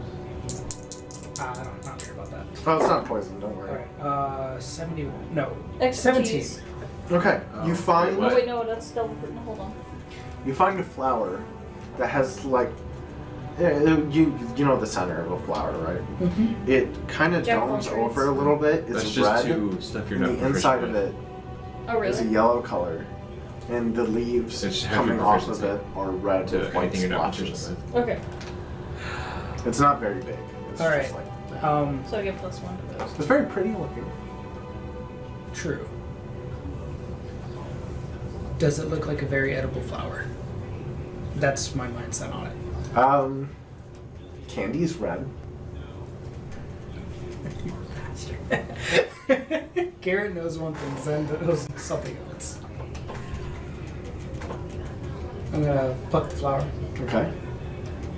don't not care about that. Oh, it's not poison, don't worry. Alright, 70, no, expertise. 17. Okay, you find Oh wait, no, that's still hold on. you find a flower that has like you know the center of a flower, right? Mm-hmm. It kind of Jack domes of all over a little bit. It's That's red. just to stuff you're And not the inside of proficient it Oh is a really? yellow color, and the leaves It's have coming your off of proficiency. it are red to with white anything you're not splotches. proficient Okay, It's not very big. It's All just right. like that. so I get +1 to those. It's very pretty looking. True. Does it look like a very edible flower? That's my mindset on it. Candy's red. Garrett knows one thing, Zen knows something else. I'm gonna pluck the flower. Okay.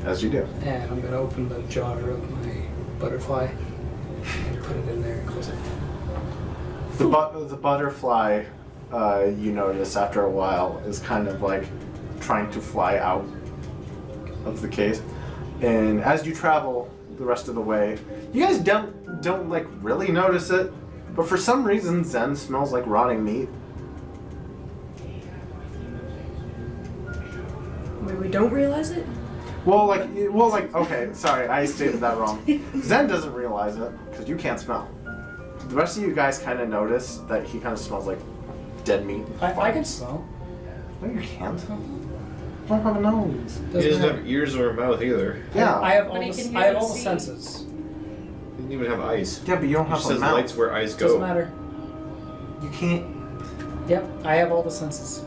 As you do. And I'm gonna open the jar of my butterfly and put it in there and close it. The butterfly, you notice after a while, is kind of like trying to fly out of the case. And as you travel the rest of the way, you guys don't like really notice it, but for some reason Zen smells like rotting meat. Wait, we don't realize it? Well, okay, sorry, I stated that wrong. Zen doesn't realize it, because you can't smell. The rest of you guys kind of notice that he kind of smells like dead meat. I can smell. No, you can't. You don't have a nose. He doesn't have ears or a mouth either. Yeah. I have all But he the, can I hear have all and the see. senses. He didn't even have eyes. Yeah, but you don't He have just a says mouth. lights where eyes go. Doesn't matter. You can't. Yep, I have all the senses.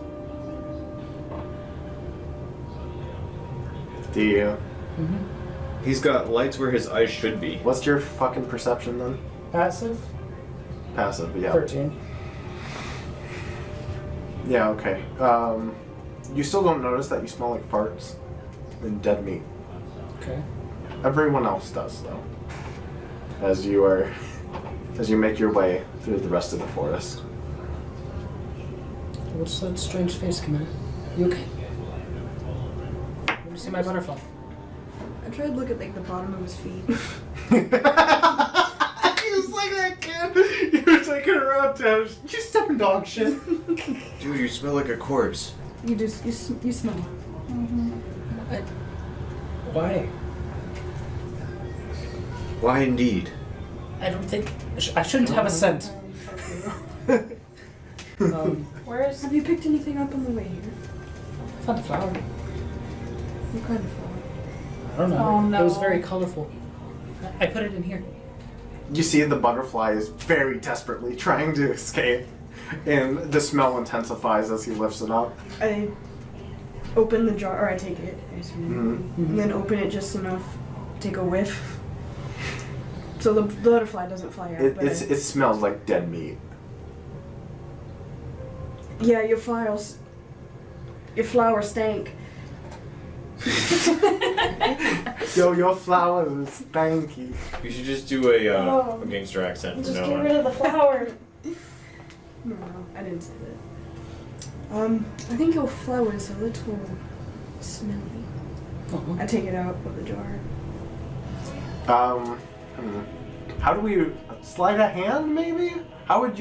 Do you? Mm-hmm. He's got lights where his eyes should be. What's your fucking perception then? Passive, Passive, yeah. 13. Yeah, okay. You still don't notice that you smell like farts and dead meat. Okay. Everyone else does, though. As you make your way through the rest of the forest. What's that strange face, Camilla? You okay? Let me see my butterfly. I tried to look at like the bottom of his feet. He was like that kid. You were taking her out to you stepping dog shit. Dude, you smell like a corpse. You smell. Why? Why indeed? I don't think I shouldn't have a scent. Where's Have you picked anything up on the way here? I found a flower. What kind of flower? I don't know. Oh, no. It was very colorful. I put it in here. You see the butterfly is very desperately trying to escape, and the smell intensifies as he lifts it up. I open the jar, or I take it, I assume, and then open it just enough, take a whiff. So the butterfly doesn't fly out. But It smells like dead meat. yeah, your flower stank. Yo, your flower is stanky. You should just do a gangster accent from just now get on. rid of the flower? No, I didn't say that. I think your flower is a little smelly. I take it out of the jar. How do we sleight of hand? Maybe. How would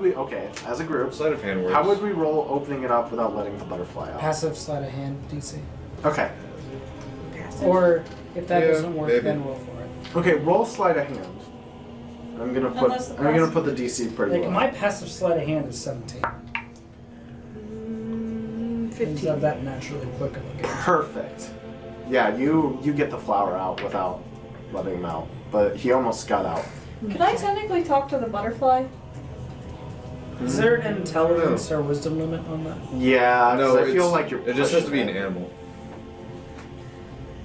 we? Okay, as a group. Sleight of hand works. How would we roll opening it up without letting the butterfly out? Passive sleight of hand DC. Okay. Or if that Yeah, doesn't work, maybe. then roll for it. Okay, roll sleight of hand. I'm gonna put the DC pretty Like low. my passive sleight of hand is 17. 15. Things are that naturally quick of a game. Perfect. Yeah, you get the flower out without letting him out, but he almost got out. Can I technically talk to the butterfly? Is there an intelligence or wisdom limit on that? Yeah, No, I feel like you're. It just has to be an pushing it. animal.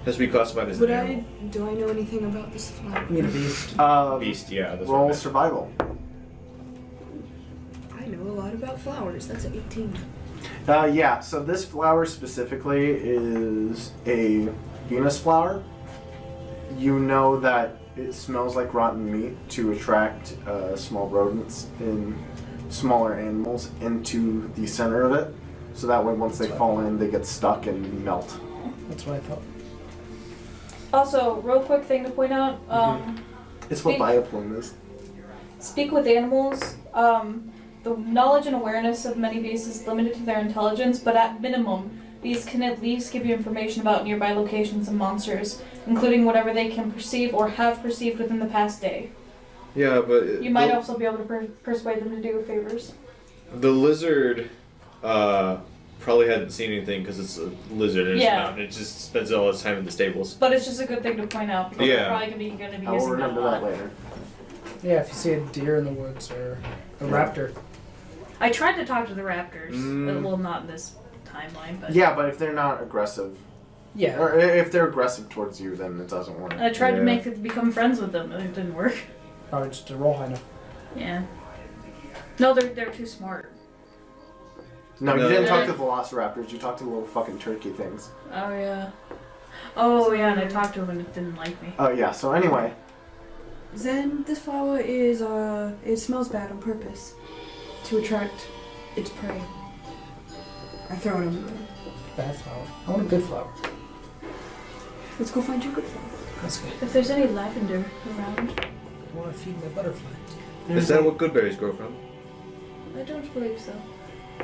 Has to be classified as Do an animal. I know anything about this flower? I need a beast. Beast, yeah. That's Roll what survival. I know a lot about flowers. That's an 18. Yeah, so this flower specifically is a Venus flower. You know that it smells like rotten meat to attract small rodents and smaller animals into the center of it. So that way once they fall in, they get stuck and melt. That's what I thought. Also, real quick thing to point out. It's what bioplume is. Speak with animals. The knowledge and awareness of many beasts is limited to their intelligence, but at minimum, these can at least give you information about nearby locations and monsters, including whatever they can perceive or have perceived within the past day. Yeah, but You might also be able to persuade them to do favors. the lizard probably hadn't seen anything because it's a lizard in its Yeah. mountain. It just spends all its time in the stables. But it's just a good thing to point out because Yeah. we're probably going to be I will using that a remember lot. that later. Yeah, if you see a deer in the woods or a raptor. I tried to talk to the raptors. Mm. Well, not in this timeline, but Yeah, but if they're not aggressive, Yeah. or if they're aggressive towards you, then it doesn't work. I tried to Yeah. make it become friends with them, and it didn't work. Probably just a roll high enough. Yeah. No, they're too smart. No, you No. didn't talk to the velociraptors. You talked to the little fucking turkey things. Oh yeah. Oh yeah, and I talked to him and it didn't like me. Oh yeah. So anyway, Then this flower is it smells bad on purpose to attract its prey. I throw it on the ground. Bad flower. I want a good flower. Let's go find your good flower. That's good. If there's any lavender around, I want to feed my butterfly. Is that what good berries grow from? I don't believe so.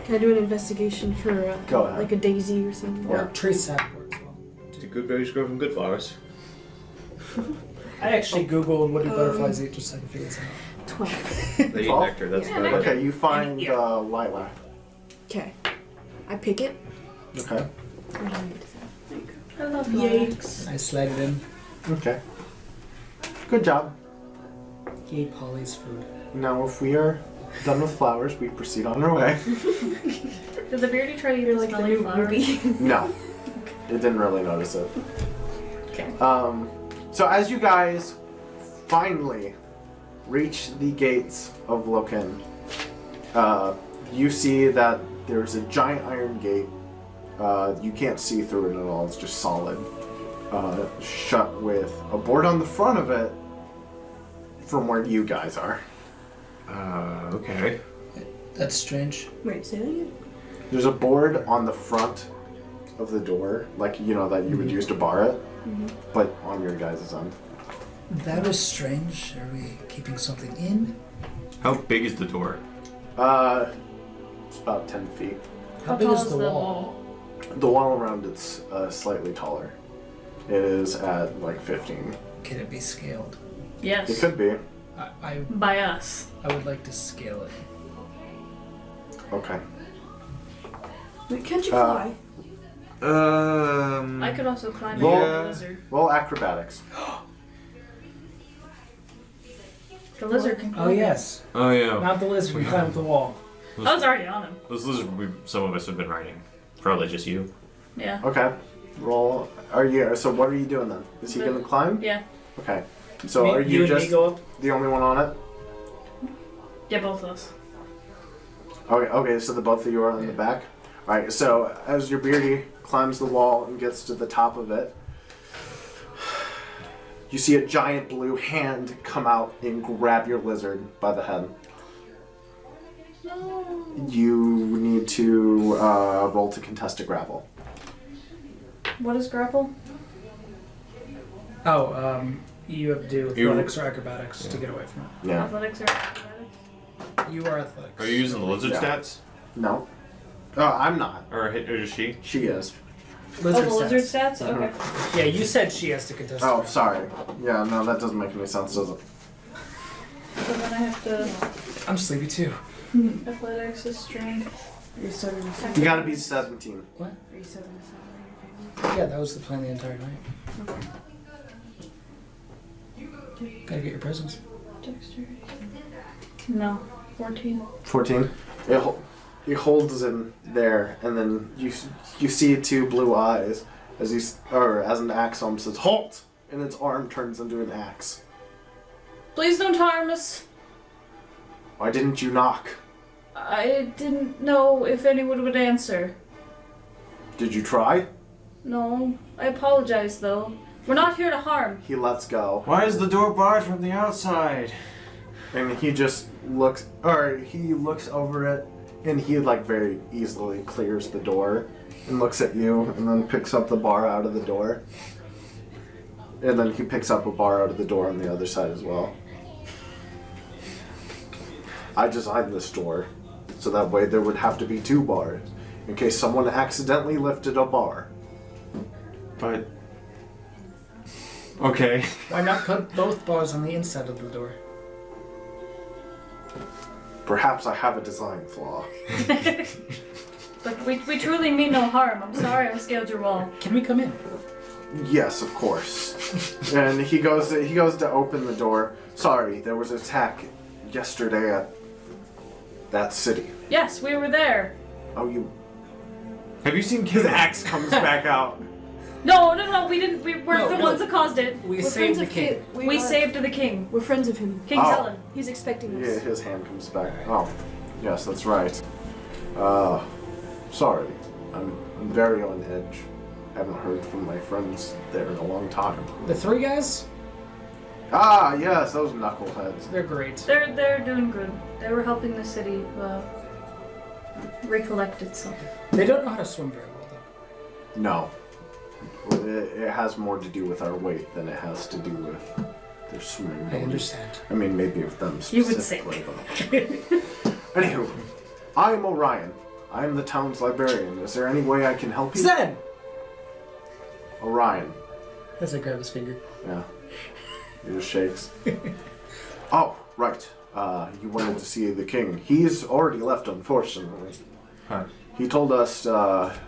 Can I do an investigation for Go ahead. like a daisy or something? Yeah. Or tree sap works well. Do good berries grow from good flowers? I actually googled what do butterflies eat just so I can figure this out. 12. They eat 12? nectar, that's Yeah, about it. okay. You find lilac. Okay. I pick it. Okay. I love Yikes. I slide it in. Okay. Good job. Yay, Polly's food. Now, if we are done with flowers, we proceed on our way. Did the beardy try to eat You're the like the smelly new flower? Ruby. No, it didn't really notice it. Okay. So as you guys finally reach the gates of Loken, you see that there's a giant iron gate. You can't see through it at all. It's just solid, shut with a board on the front of it from where you guys are. Okay. That's strange. Wait, say that again? There's a board on the front of the door, like, you know, that you would use to bar it, but on your guys' end. That is strange. Are we keeping something in? How big is the door? It's about 10 feet. How big tall is the wall? The wall around it's slightly taller. It is at like 15. Can it be scaled? Yes. It could be. I By us. would like to scale it. Okay. Wait, can't you fly? I could also climb Roll- over the lizard. Roll acrobatics. The lizard can climb. Oh yes. Oh yeah. Not the lizard. We climb up the wall. I was already on him. Those lizards some of us have been riding. Probably just you. Yeah. Okay. Roll. So what are you doing then? Is he gonna climb? Yeah. Okay. So Me- are you and me just go up? the only one on it? Yeah, both of us. Okay. Okay. So the both of you are on the back. All right. So as your beardy climbs the wall and gets to the top of it, you see a giant blue hand come out and grab your lizard by the head. No. You need to roll to contest a grapple. What is grapple? Oh, you have to do You- athletics or acrobatics to get away from it. Yeah. Athletics or acrobatics? You are athletics. Are you using the lizard Yeah. stats? No. I'm not. Or is she? She is. Lizard Oh, the lizard stats? Mhm. Okay. Yeah, you said she has to contest. Oh, it. sorry. Yeah, no, that doesn't make any sense, does it? So then I have to. I'm sleepy too. Athletics is strength. Are you still gonna say? You gotta be 17. Are you still gonna say? Yeah, that was the plan the entire night. Gotta get your presents. Dexterity. No. 14. 14. It holds him there, and then you see two blue eyes as as an axe almost says, "Halt!" and its arm turns into an axe. Please don't harm us. Why didn't you knock? I didn't know if anyone would answer. Did you try? No. I apologize, though. We're not here to harm. He lets go, Why is the door barred from the outside? and he looks over it, and he like very easily clears the door and looks at you, and then picks up the bar out of the door, and then he picks up a bar out of the door on the other side as well. I designed this door so that way there would have to be two bars in case someone accidentally lifted a bar. But okay. Why not put both bars on the inside of the door? Perhaps I have a design flaw. But we truly mean no harm. I'm sorry I scaled your wall. Can we come in? Yes, of course. And he goes to open the door. Sorry, there was an attack yesterday at that city. Yes, we were there. Oh, you. Have you seen His King? axe comes back out. No, we didn't. We're No, the no. ones that caused it. We We're saved friends the of king. We saved the king. We're friends of him. King Oh. Helen. He's expecting us. Yeah, his hand comes back. Oh, yes, that's right. sorry. I'm very on edge. Haven't heard from my friends there in a long time. The three guys? Ah, yes, those knuckleheads. They're great. They're doing good. They were helping the city recollect itself. They don't know how to swim very well, though. No. It has more to do with our weight than it has to do with their swimming I ability. understand. I mean, maybe with them You would sink. specifically. But... Anywho, I'm Orion. I'm the town's librarian. Is there any way I can help you? Zen! Orion. As I grab his finger. Yeah. He just shakes. Oh, right. You wanted to see the king. He's already left, unfortunately. Huh. He told us, that's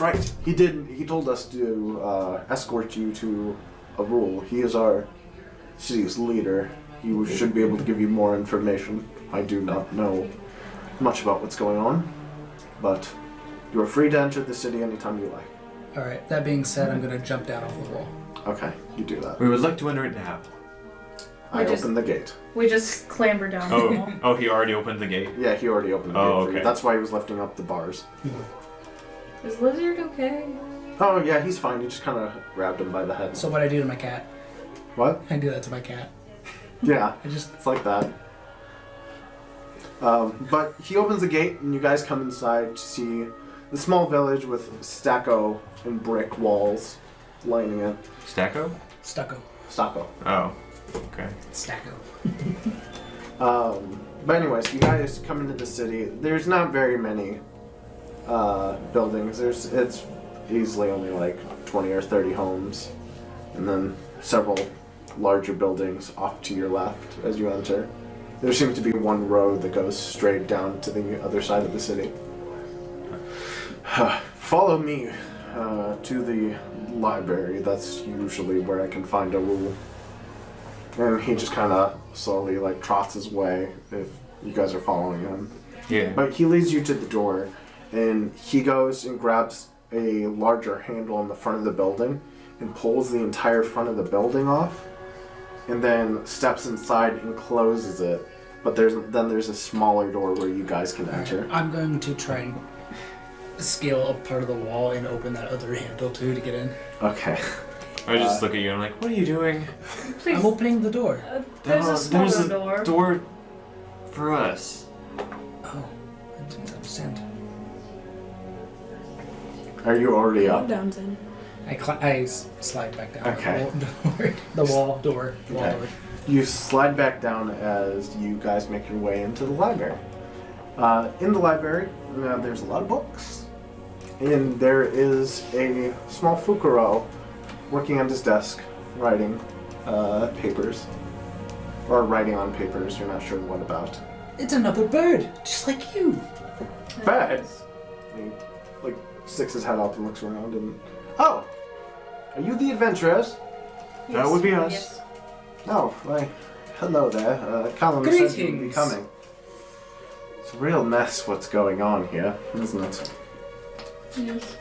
right. He did. He told us to escort you to a rule. He is our city's leader. He should be able to give you more information. I do not know much about what's going on, but you are free to enter the city anytime you like. Alright, that being said, I'm gonna jump down off the wall. Okay, you do that. We would like to enter it now. I just- open the gate. We just clamber down the wall. Oh, he already opened the gate. Yeah, he already opened the Oh, gate for you. okay. That's why he was lifting up the bars. Is Lizard okay? Oh, yeah, he's fine. You just kind of grabbed him by the head. So what I do to my cat? What? I do that to my cat. Yeah, I just... it's like that. But he opens the gate, and you guys come inside to see the small village with stucco and brick walls lining it. Stacko? Stucco. Stucco. Oh, okay. Stacco. But anyways, you guys come into the city. There's not very many buildings. It's easily only like 20 or 30 homes, and then several larger buildings off to your left as you enter. There seems to be one road that goes straight down to the other side of the city. Follow me to the library. That's usually where I can find a rule. And he just kind of slowly like trots his way if you guys are following him. Yeah. But he leads you to the door, and he goes and grabs a larger handle on the front of the building and pulls the entire front of the building off, and then steps inside and closes it. But there's a smaller door where you guys can enter. I'm going to try and scale up part of the wall and open that other handle too to get in. Okay. I just look at you and I'm like, what are you doing? Please. I'm opening the door. There's a smaller There's a door. door for us. Oh, I didn't understand. Are you already Calm up? down, Zen. I slide back down. Okay. The wall door. Okay. You slide back down as you guys make your way into the library. In the library, there's a lot of books. And there is a small Fukuro working at his desk, writing papers. Or writing on papers, you're not sure what about. It's another bird, just like you. Bad! And he, sticks his head up and looks around and... Oh! Are you the adventurers? That would be us. Yes. Oh, why, hello there. Callum said you'd be Greetings. coming. It's a real mess what's going on here, isn't it? Yes.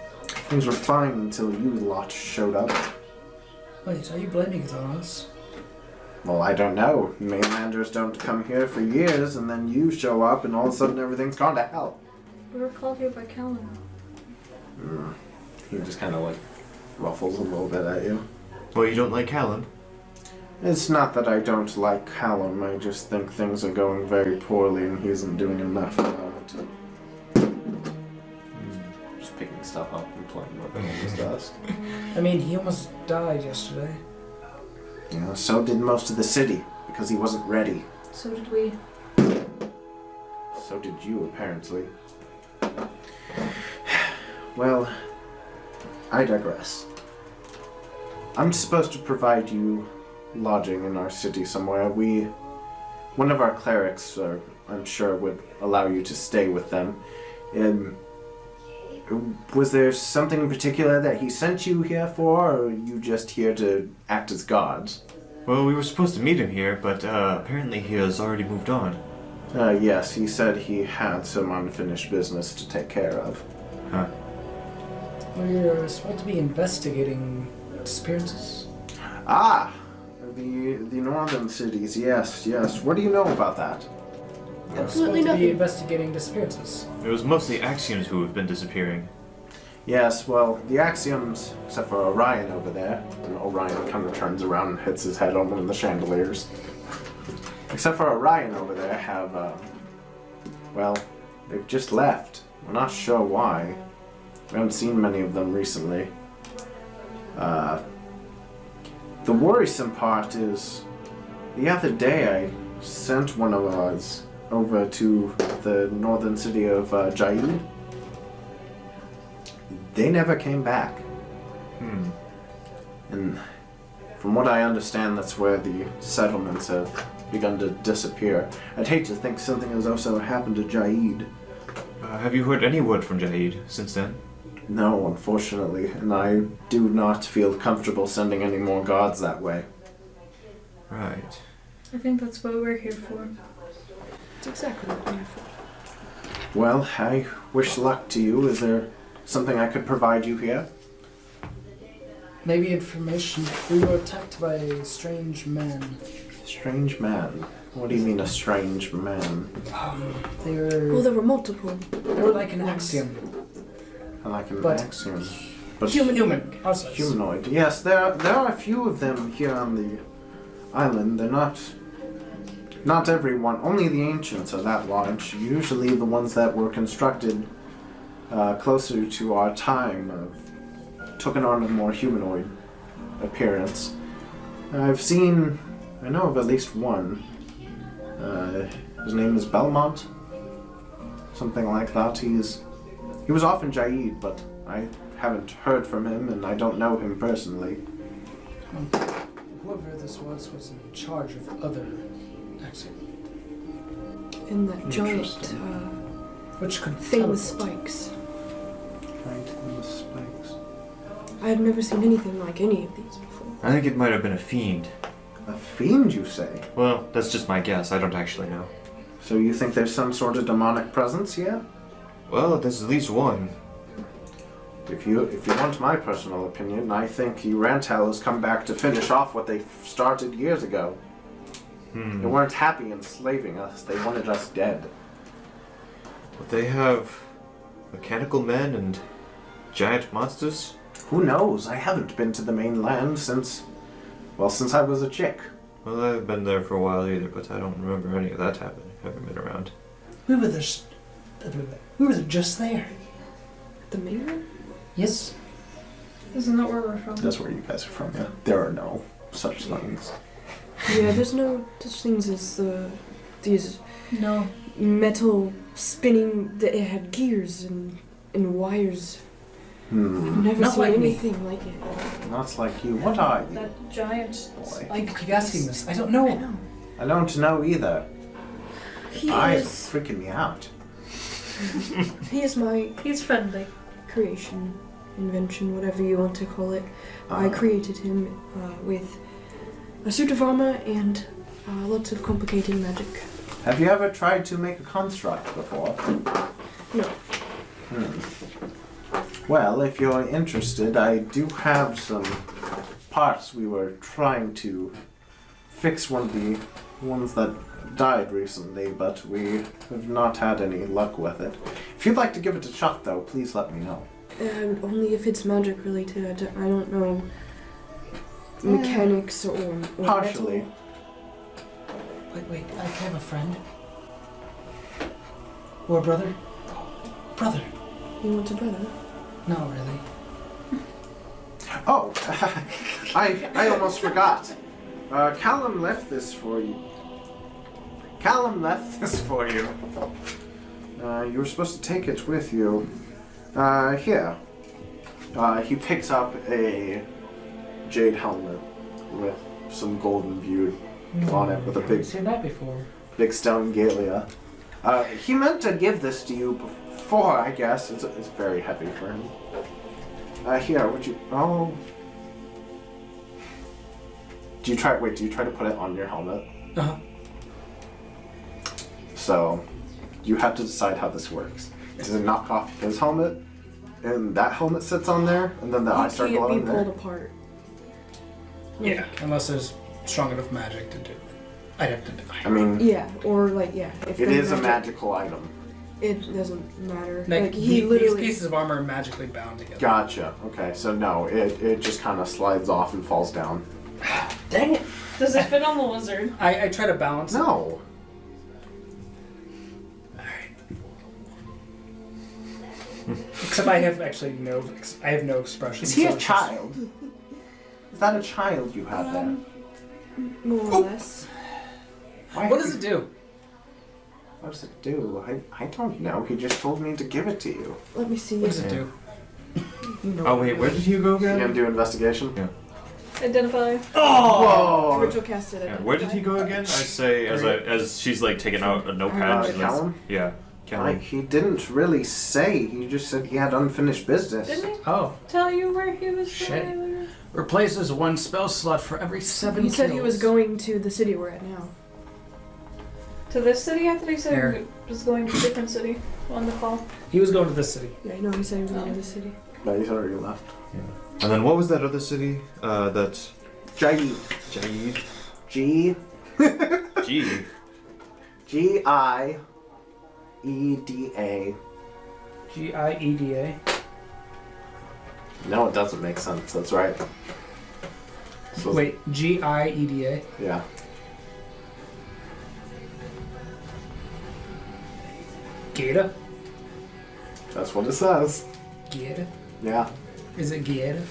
Things were fine until you lot showed up. Wait, are you blaming it on us? Well, I don't know. Mainlanders don't come here for years, and then you show up, and all of a sudden everything's gone to hell. We were called here by Callum. He just kind of ruffles a little bit at you. Well, you don't like Callum? It's not that I don't like Callum, I just think things are going very poorly and he isn't doing enough to... Just picking stuff up and playing with it on his desk. I mean, he almost died yesterday. Yeah, so did most of the city, because he wasn't ready. So did we. So did you, apparently. Well, I digress. I'm supposed to provide you lodging in our city somewhere. One of our clerics, I'm sure, would allow you to stay with them. Was there something in particular that he sent you here for, or are you just here to act as guards? Well, we were supposed to meet him here, but apparently he has already moved on. Yes, he said he had some unfinished business to take care of. Huh. We're supposed to be investigating disappearances. Ah! The northern cities, yes. What do you know about that? We're Absolutely supposed to be nothing. investigating disappearances. It was mostly Axioms who have been disappearing. Yes, well, the Axioms, except for Orion over there, and Orion kind of turns around and hits his head on one of the chandeliers. Except for Orion over there have, well, they've just left. We're not sure why. We haven't seen many of them recently. The worrisome part is, the other day I sent one of us over to the northern city of Jaid. They never came back. And from what I understand, that's where the settlements have begun to disappear. I'd hate to think something has also happened to Jaid. Have you heard any word from Jaid since then? No, unfortunately, and I do not feel comfortable sending any more guards that way. Right. I think that's what we're here for. That's exactly what we're here for. Well, I wish luck to you. Is there something I could provide you here? Maybe information. We were attacked by a strange man. Strange man? What do you mean a strange man? They Well, were there were multiple. they were like an axiom. Like an But- axiom. But Human. Our size. humanoid. Yes, there are a few of them here on the island. They're not everyone. Only the ancients are that large. Usually the ones that were constructed closer to our time took on a more humanoid appearance. I know of at least one. His name is Belmont. Something like that. He was off in Jaid, but I haven't heard from him, and I don't know him personally. Whoever this was in charge of other axiom, And that giant Interesting. which could thing with teleport. spikes. Right in the spikes. I have never seen anything like any of these before. I think it might have been a fiend. A fiend, you say? Well, that's just my guess. I don't actually know. So you think there's some sort of demonic presence here? Well, there's at least one. If you want my personal opinion, I think Urantel has come back to finish off what they started years ago. They weren't happy enslaving us. They wanted us dead. But they have mechanical men and giant monsters? Who knows? I haven't been to the mainland since I was a chick. Well, I haven't been there for a while either, but I don't remember any of that happening. I haven't been around. We were just there. The mainland? Yes. Isn't that where we're from? That's where you guys are from, yeah? There are no such things. Yeah, there's no such things as these No. metal spinning that it had gears and wires. I've never Not seen like me. anything like it. Not like you. What are you? That giant. Boy. I keep asking this. I don't I know. know. I don't know either. He Eyes is. are freaking me out. He is my He's friendly. creation, invention, whatever you want to call it. I Uh-huh. created him with a suit of armor and lots of complicated magic. Have you ever tried to make a construct before? No. Well, if you're interested, I do have some parts. We were trying to fix one of the ones that died recently, but we have not had any luck with it. If you'd like to give it a shot, though, please let me know. Only if it's magic related. I don't know mechanics or Partially. metal. Wait. I have a friend. Or a brother. Brother. You want a brother? Not really. Oh, I almost forgot. Callum left this for you. You were supposed to take it with you. Here. He picks up a jade helmet with some golden bead on it with a I've seen that before. big stone galea. He meant to give this to you before, I guess. It's very heavy for him. Here, would you... Oh... Do you try to put it on your helmet? Uh-huh. So, you have to decide how this works. Does it knock off his helmet, and that helmet sits on there, and then the eyes start He can't glowing be there? pulled apart. Yeah. Unless there's strong enough magic to do it. I'd have to define. I mean, Yeah, or like if it they're is a magical item. It doesn't matter. Like, he these literally. pieces of armor are magically bound together. Gotcha. Okay, so no, it just kind of slides off and falls down. Dang it! Does it fit on the lizard? I try to balance it. No. Except I have actually no expression. Is he so a it's just- child? Is that a child you have there? More or less. Why What does it do? What does it do? I don't know. He just told me to give it to you. Let me see. What does it do? You know Oh wait, where did you go You again? gonna do investigation? Yeah. Identify. Whoa! Ritual casted it. Yeah, where did he go again? I say as she's like taking out a notepad. she's like, Callum? yeah, Callum. He didn't really say. He just said he had unfinished business. Didn't he Oh. tell you where he was Shit. going? Replaces one spell slot for every 7 He said he was kills. going to the city we're at now. To this city? I thought he said There. he was going to a different city on the call. He was going to this city. Yeah, I know he said he was going to the city. No, he's already left. And then what was that other city? That's Jaid. Jaid. G. G. Gieda. Gieda. No, it doesn't make sense. That's right. So- Wait, Gieda. Yeah. Gieda? That's what it says. Gieda? Yeah. Is it Gieda?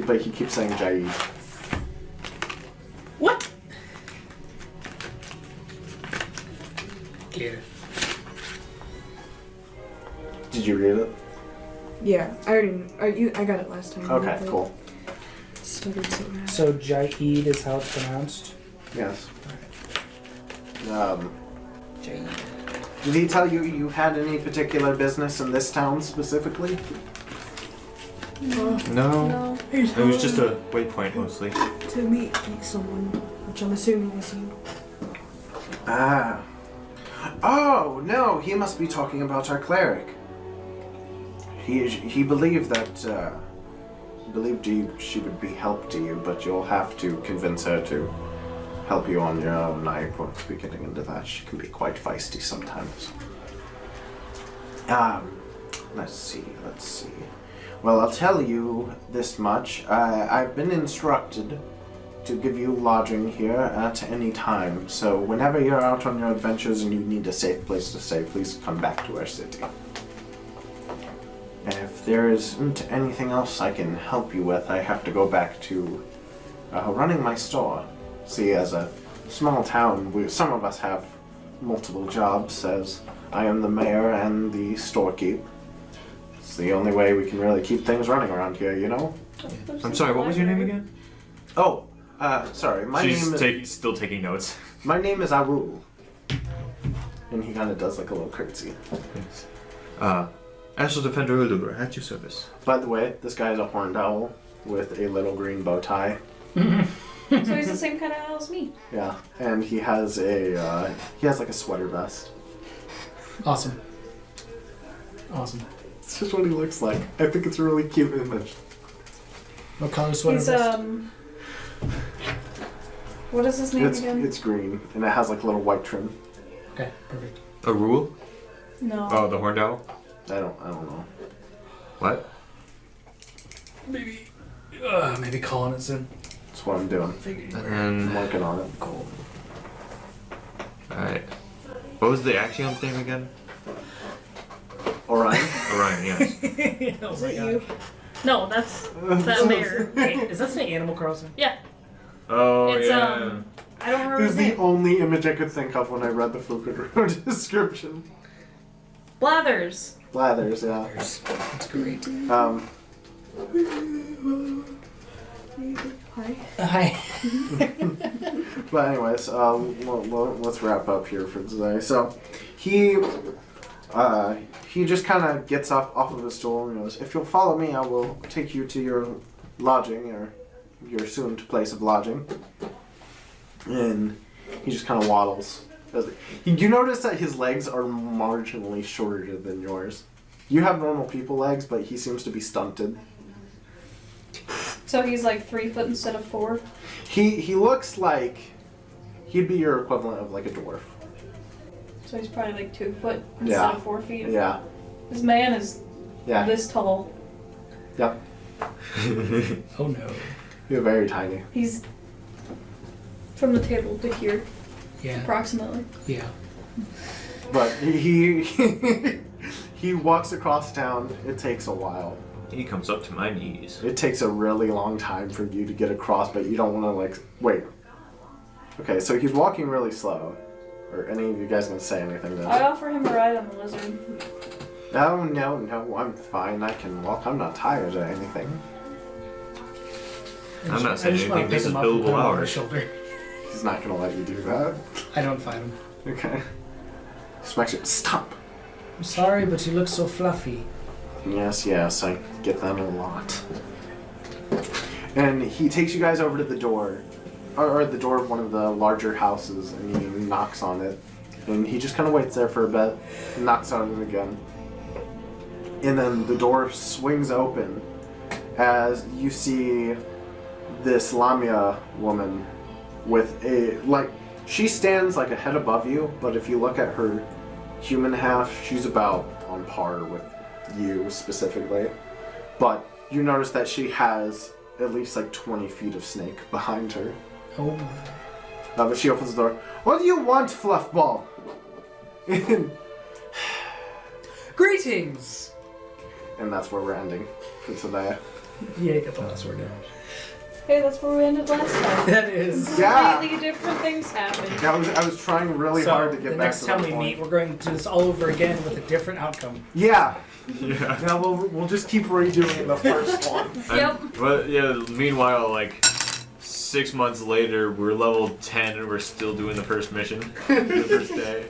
But he keeps saying Jaid. What? Gieda. Did you read it? Yeah, I got it last time. Okay, I cool. Stuttered so bad. So Jaid is how it's pronounced? Yes. Jaid. Did he tell you you had any particular business in this town specifically? No. No. It was just a waypoint mostly. To meet someone, which I'm assuming is you. Ah. Oh, no, he must be talking about our cleric. He believed that, she would be help to you, but you'll have to convince her to help you on your own. I won't be getting into that. She can be quite feisty sometimes. Let's see. Well, I'll tell you this much. I've been instructed to give you lodging here at any time. So whenever you're out on your adventures and you need a safe place to stay, please come back to our city. And if there isn't anything else I can help you with, I have to go back to running my store. See, as a small town, some of us have multiple jobs, as I am the mayor and the storekeep. It's the only way we can really keep things running around here, you know? I'm sorry, what was your name again? Oh, sorry. She's still taking notes. My name is Arul. And he kind of does like a little curtsy. Astral Defender Ulduber, at your service. By the way, this guy is a horned owl with a little green bow tie. So he's the same kind of owl as me. Yeah, and he has like a sweater vest. Awesome. It's just what he looks like. I think it's a really cute image. What color sweater He's vest? What is his name again? It's green, and it has like a little white trim. Okay, perfect. A rule? No. Oh, the horned owl? I don't know. What? Maybe calling it soon. That's what I'm doing. I'm And working on it. Cool. alright. What was the Axiom's name again? Orion? Orion, yes. Oh Is my it God. you? No, that's that bear. Wait, is that the Animal Crossing? Yeah. Oh, It's, yeah. I don't remember It was his the name. only image I could think of when I read the Fukuro description. Blathers. Blathers, yeah. That's great. Hi. Hi. But anyways, let's wrap up here for today. So, he just kind of gets up off of his stool and goes, "If you'll follow me, I will take you to your lodging, or your assumed place of lodging." And he just kind of waddles. You notice that his legs are marginally shorter than yours. You have normal people legs, but he seems to be stunted. So he's like 3 foot instead of 4. He looks like He'd be your equivalent of like a dwarf. So he's probably like 2 foot instead Yeah. of 4 feet. Yeah. This man is Yeah. this tall. Yep. Oh no. You're very tiny. He's from the table to here, Yeah. approximately. Yeah. But he he walks across town. It takes a while. He comes up to my knees. It takes a really long time for you to get across, but you don't want to like wait. Okay, so he's walking really slow. Are any of you guys gonna say anything I then? offer him a ride on the lizard. Oh no, I'm fine. I can walk. I'm not tired or anything. I'm not saying I just wanna anything. pick This is him up and put billable him on my hours. shoulder. He's not gonna let you do that. I don't fight him. Okay. Smacks you. Stop. I'm sorry, but you look so fluffy. Yes, I get that a lot. And he takes you guys over to the door, or the door of one of the larger houses, and he knocks on it. And he just kind of waits there for a bit, knocks on it again. And then the door swings open as you see this Lamia woman with she stands like a head above you, but if you look at her human half, she's about on par with you specifically. But you notice that she has at least like 20 feet of snake behind her. Oh my. But she opens the door. What do you want, Fluffball? And Greetings! that's where we're ending for today. Yeah, you got the last word in. Hey, that's where we ended last time. That is. Yeah. Completely different things happened. I was trying really So, hard to get the back next to time that we point. meet, we're going to do this all over again with a different outcome. Yeah. Yeah. Now we'll just keep redoing the first one. Yep. But yeah, meanwhile, like 6 months later, we're level 10 and we're still doing the first mission. The first day.